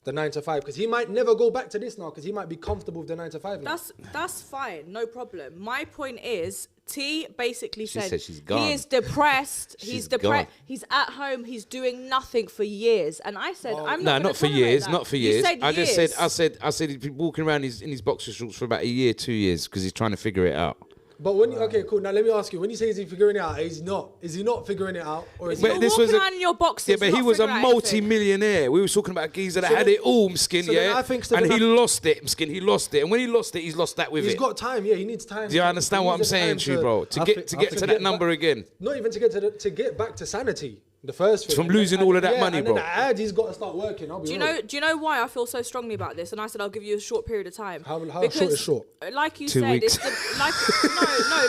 The 9 to 5, because he might never go back to this now, because he might be comfortable with the 9 to 5 now. That's fine, no problem. My point is, T basically said she's gone. he is depressed. She's He's depressed. gone. He's at home. He's doing nothing for years. And I said, I'm not. Not for tolerate years. that. Not for You years. said I years. said he's been walking around in his boxer shorts for about a year, 2 years, because he's trying to figure it out. But okay, cool. Now let me ask you: when you say is he figuring it out, is he not figuring it out, or is he? You're walking around in your boxes. Yeah, but he not was a figuring out anything. multi-millionaire. We were talking about a geezer that had it all, Mskin, so yeah? then I think and he lost it, Mskin. He lost it. And when he lost it, he's lost that with it. He's got time, yeah. He needs time. Do you understand what I'm saying to you, bro? To get to that number again. Not even to get back to sanity. The first thing. From losing all of that money, and bro. Then he's got to start working. Do you know why I feel so strongly about this? And I said I'll give you a short period of time. How short is short? Like you 2 said, weeks.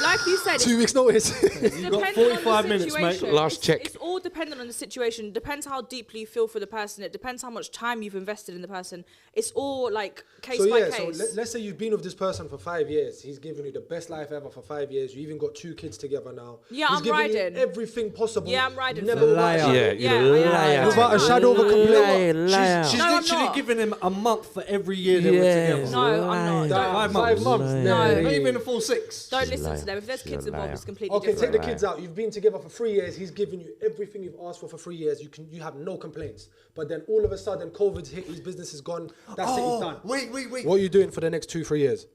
like you said, 2 weeks notice. It's You've got dependent on 45 the minutes, mate. situation. Last check. It's all dependent on the situation. It depends how deeply you feel for the person. It depends how much time you've invested in the person. It's all like case by case. So let's say you've been with this person for 5 years. He's given you the best life ever for 5 years. You even got 2 kids together now. Yeah, He's I'm given riding. You everything possible. Yeah, I'm riding Never for without a shadow. Yeah, Without a shadow of a complaint. She's No, I'm literally not. giving him a month for every year they were together. No, I'm not. 5 months. No. Not even a full 6. Don't listen to them. If there's kids involved, it's completely Okay, different. take the kids out. You've been together for 3 years. He's given you everything you've asked for 3 years. You have no complaints. But then all of a sudden, COVID's hit. His business is gone. That's it. He's done. Wait. What are you doing for the next 2-3 years?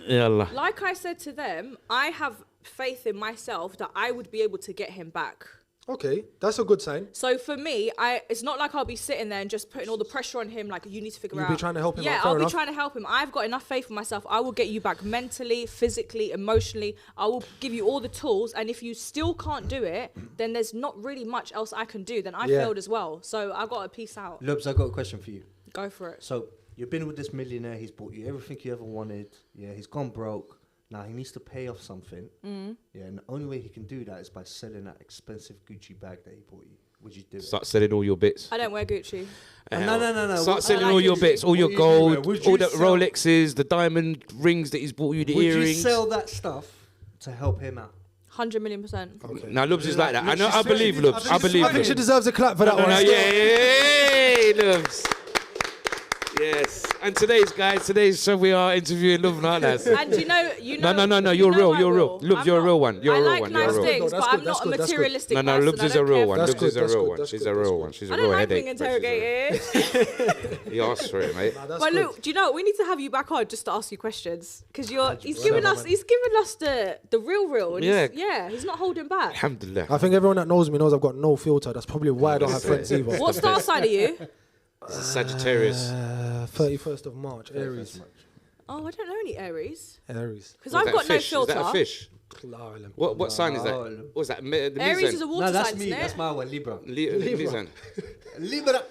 Yallah. Like I said to them, I have faith in myself that I would be able to get him back. Okay, that's a good sign. So for me, it's not like I'll be sitting there and just putting all the pressure on him, like, you need to figure out. You'll be trying to help him out, Yeah, fair I'll be enough. trying to help him. I've got enough faith in myself. I will get you back mentally, physically, emotionally. I will give you all the tools. And if you still can't do it, then there's not really much else I can do. Then I failed as well. So I got to peace out. Lubs, I got a question for you. Go for it. So you've been with this millionaire. He's bought you everything you ever wanted. Yeah, he's gone broke. Now he needs to pay off something. Yeah, and the only way he can do that is by selling that expensive Gucci bag that he bought you. Would you do it? Start selling all your bits. I don't wear Gucci. No. Start selling I like all your Gucci. bits, all your What would you do? gold, Would all you the sell- Rolexes, the diamond rings that he's bought you, the Would earrings. you sell that stuff to help him out? 100 million%. Now, Lubs is like that. I know. I She's believe serious. Lubs. I believe I think she Lubs. deserves a clap for that one. Yeah, Lubs. Yes. And today's show we are interviewing Lubna. And you know. No. You're real. Lubs, you're a real one. You're a real I like one. nice You're a real things, but I'm not a materialistic person. No, Lubs is a real one. That's Lubs is a good, real one. that's She's good, a that's real good. one. She's a I real don't like being headache. but she's a interrogated. real- He asked for it, mate. But look, do you know what? We need to have you back on just to ask you questions because he's giving us the real. And he's not holding back. Alhamdulillah. I think everyone that knows me knows I've got no filter. That's probably why I don't have friends either. What star sign are you? Sagittarius. 31st of March, Aries. Oh, I don't know any Aries. Aries. Because I've got no filter. Is that a fish? What sign is that? What's that? The Aries is a water No, that's sign, me. isn't That's it? my one, Libra. Mizan. Libra.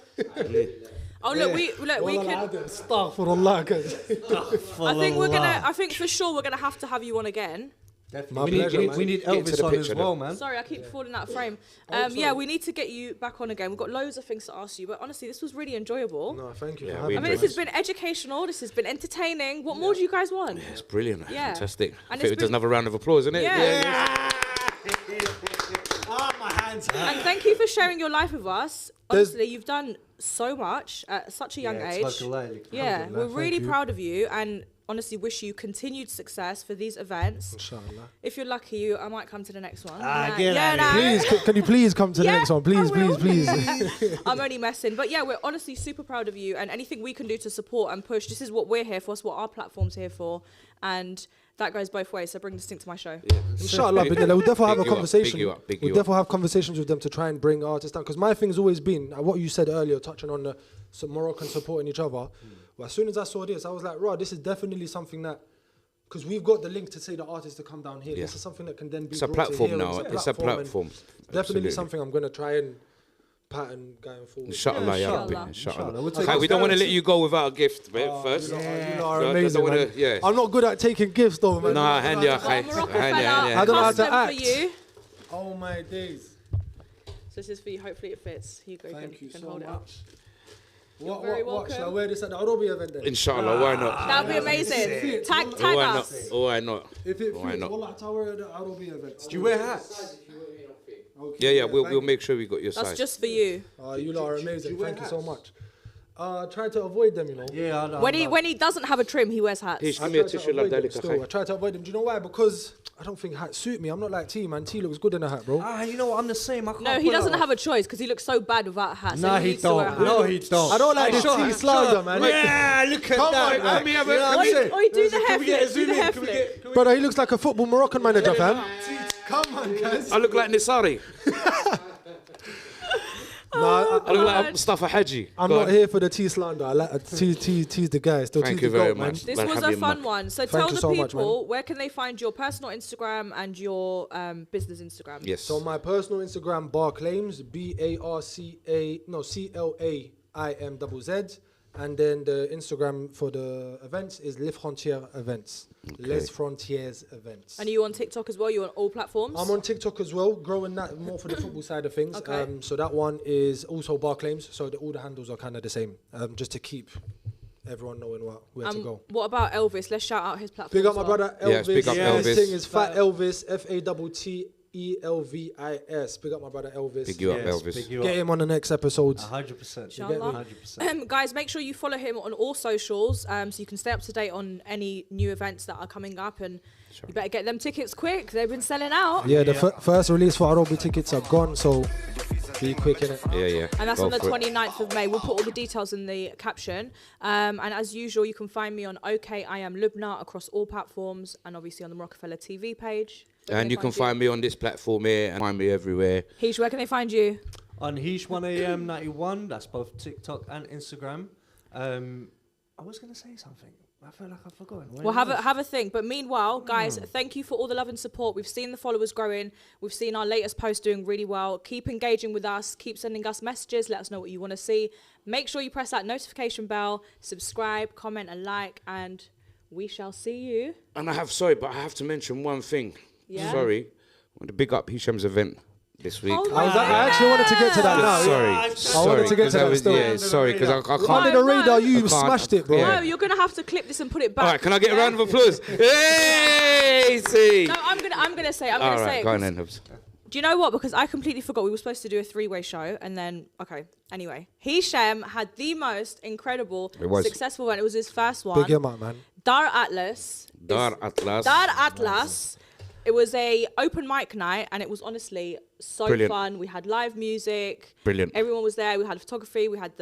Oh look, we can. Astaghfirullah, guys. I think for sure we're gonna have to have you on again. My pleasure, man. We need Get into Elvis the on as picture, well, then. man. Sorry, I keep falling out of frame. We need to get you back on again. We've got loads of things to ask you, but honestly, this was really enjoyable. No, thank you. Yeah, for we having I mean, me. this has been educational. This has been entertaining. What more do you guys want? It's brilliant. Yeah. Fantastic. I And think it's there's been- another round of applause, isn't it? Yeah. My hands. And thank you for sharing your life with us. Honestly, you've done so much at such a young age. Yeah, we're really proud of you and honestly wish you continued success for these events. Inshallah. If you're lucky, I might come to the next one. get out of Please, can you please come to the Yeah, next one? Please, I will. please. I'm only messing. But yeah, we're honestly super proud of you and anything we can do to support and push. This is what we're here for. It's what our platform's here for. And that goes both ways. So bring Dystinct to my show. Inshallah, but we'll definitely have a Big you up, conversation. big you up, big We'll you up. definitely have conversations with them to try and bring artists down. Because my thing's always been what you said earlier, touching on the Moroccan supporting each other. Well, as soon as I saw this, I was like, "Rah, this is definitely something that." Because we've got the link to say the artists to come down here. Yeah. This is something that can then be It's a brought to platform here. now. It's a platform. Definitely Absolutely. something I'm going to try and pattern going forward. Inshallah, Yeah, yeah. inshallah. Inshallah. We'll take Okay, we don't want to let prosperity. you go without a gift, mate, first. You are So I amazing, don't wanna- man. yeah. I'm not good at taking gifts, though, man. Nah, hand ya, Got a khay. Morocco Hand ya, fella, hand ya. I don't know how to custom act. for you. Oh, my days. So this is for you. Hopefully it fits. Here you go. Thank you can so hold it up. much. What very Shall I welcome. wear this at the Arobi event then? Inshallah, why not? That'd be amazing. Tag Why not? us. Why not? If it Why fits, not? wallah, I'll wear it at the Arobi event. Do you wear hats? Okay, Yeah, we'll thank make sure we got your That's size. just for you. you. You lot are amazing. Thank you so much. Try to avoid them, you know. Yeah, I know. When he doesn't have a trim, he wears hats. Peace, I give me a try to tissue, avoid love, them dalika, still. khay. I try to avoid them. Do you know why? Because I don't think hats suit me. I'm not like T, man. T looks good in a hat, bro. You know what? I'm the same. I can't No, he pull it doesn't off. have a choice because he looks so bad without a hat. So Nah, he he needs to wear a don't. hat. No, he don't. I don't like this Shut T up, slander, shut up. man. Yeah, look at Come that. on, man. let me have a- You know what I'm saying? Oi, do the hair Can we get a flip, do zoom the in? hair Can we flip. get- can we- Brother, he looks like a football Moroccan manager, fam. Come on, guys. I look like Nisari. Nah, I look like Mustafa Haji. I'm Go not on. here for the T slander. I like T's the guy. Still Thank T's you the very goat, man. much. This Well, was have a you, fun man. one. So Thank tell you the so much, people where can they find your personal Instagram and your business Instagram? Yes. So my personal Instagram bar claims CLAIMZZ, and then the Instagram for the events is Les Frontières Events. Les Frontières Events. And are you on TikTok as well? You're on all platforms? I'm on TikTok as well, growing that more for the football side of things. Okay. So that one is also bar claims. So all the handles are kind of the same, just to keep everyone knowing where to go. What about Elvis? Let's shout out his platform. Big up as my well. brother Elvis. Yes, big up His Elvis. thing is Fat Elvis, FATTELVIS. Big up my brother Elvis. Big you up, Yes, Elvis. big you Get up. him on the next episode. 100%. Inshallah. 100%. Guys, make sure you follow him on all socials so you can stay up to date on any new events that are coming up. And you better get them tickets quick. They've been selling out. Yeah, the first release for Arobi tickets are gone, so be quick in it. Yeah. And that's Go on the for it. 29th of May. We'll put all the details in the caption. And as usual, you can find me on OK I Am Lubna across all platforms and obviously on the Marocafella TV page. Where And you can find me on this platform here and find me everywhere. Heesh, where can they find you? On Heesh 1am 91, that's both TikTok and Instagram. I was going to say something. I feel like I've forgotten. Well, have a think. But meanwhile, guys, thank you for all the love and support. We've seen the followers growing. We've seen our latest post doing really well. Keep engaging with us. Keep sending us messages. Let us know what you want to see. Make sure you press that notification bell, subscribe, comment and like, and we shall see you. And I have to mention one thing. Yeah? Sorry. I want to big up Hisham's event this week. Oh, I actually wanted to get to that now. Sorry. I wanted to get to that still. Yeah, sorry, because I can't. Under the radar, you can't- smashed it, bro. yeah. No, you're going to have to clip this and put it back. All right, can I get a round of applause? Hey, see. No, I'm gonna say it. All right, go on then, Hubs. Do you know what? Because I completely forgot we were supposed to do a 3-way show, and then anyway, Hisham had the most incredible, successful one. It was his first one. Big him up, man. Dar Atlas. Dar Atlas. It was a open mic night, and it was honestly so fun. We had live music. Brilliant. Everyone was there. We had photography. We had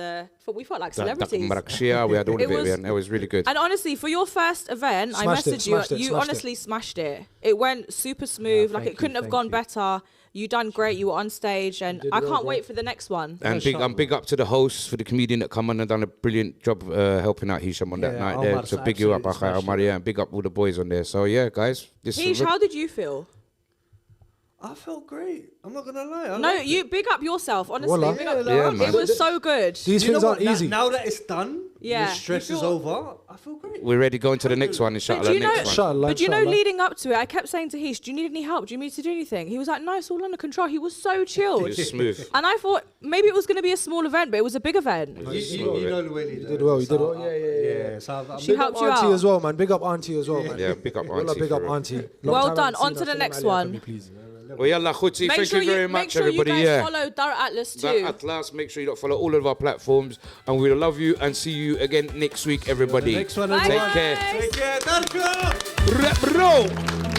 we felt like celebrities. We had all of it. It was really good. And honestly, for your first event, I messaged you. You honestly smashed it. It went super smooth. Like it couldn't have gone better. You done great. You were on stage, and I can't wait for the next one. And big up to the hosts, for the comedian that come on and done a brilliant job helping out Hisham on that night there. So big you up, Maria, and big up all the boys on there. So yeah, guys. Hish, how did you feel? I felt great. I'm not gonna lie. You big up yourself, honestly. Voila. Big up, man. It was so good. These things aren't easy. Now that it's done, the stress is over. I feel great. We're ready going to the next one, inshallah. But you know, leading up to it, I kept saying to Hish, do you need any help? Do you need me to do anything? He was like, no, it's all under control. He was so chilled. It was smooth. And I thought maybe it was going to be a small event, but it was a big event. You know the way you did well. You did well. Yeah. So she helped you Auntie out as well, man. Big up Auntie as well, man. Yeah, big up Auntie. Big up Auntie. Well done. On to the next one. Well, yalla, Khuti, thank you very much, everybody. Make sure you guys follow Dar Atlas too. Dar Atlas, make sure you follow all of our platforms, and we'll love you and see you again next week, everybody. Next one. Take care. Take care. Bro.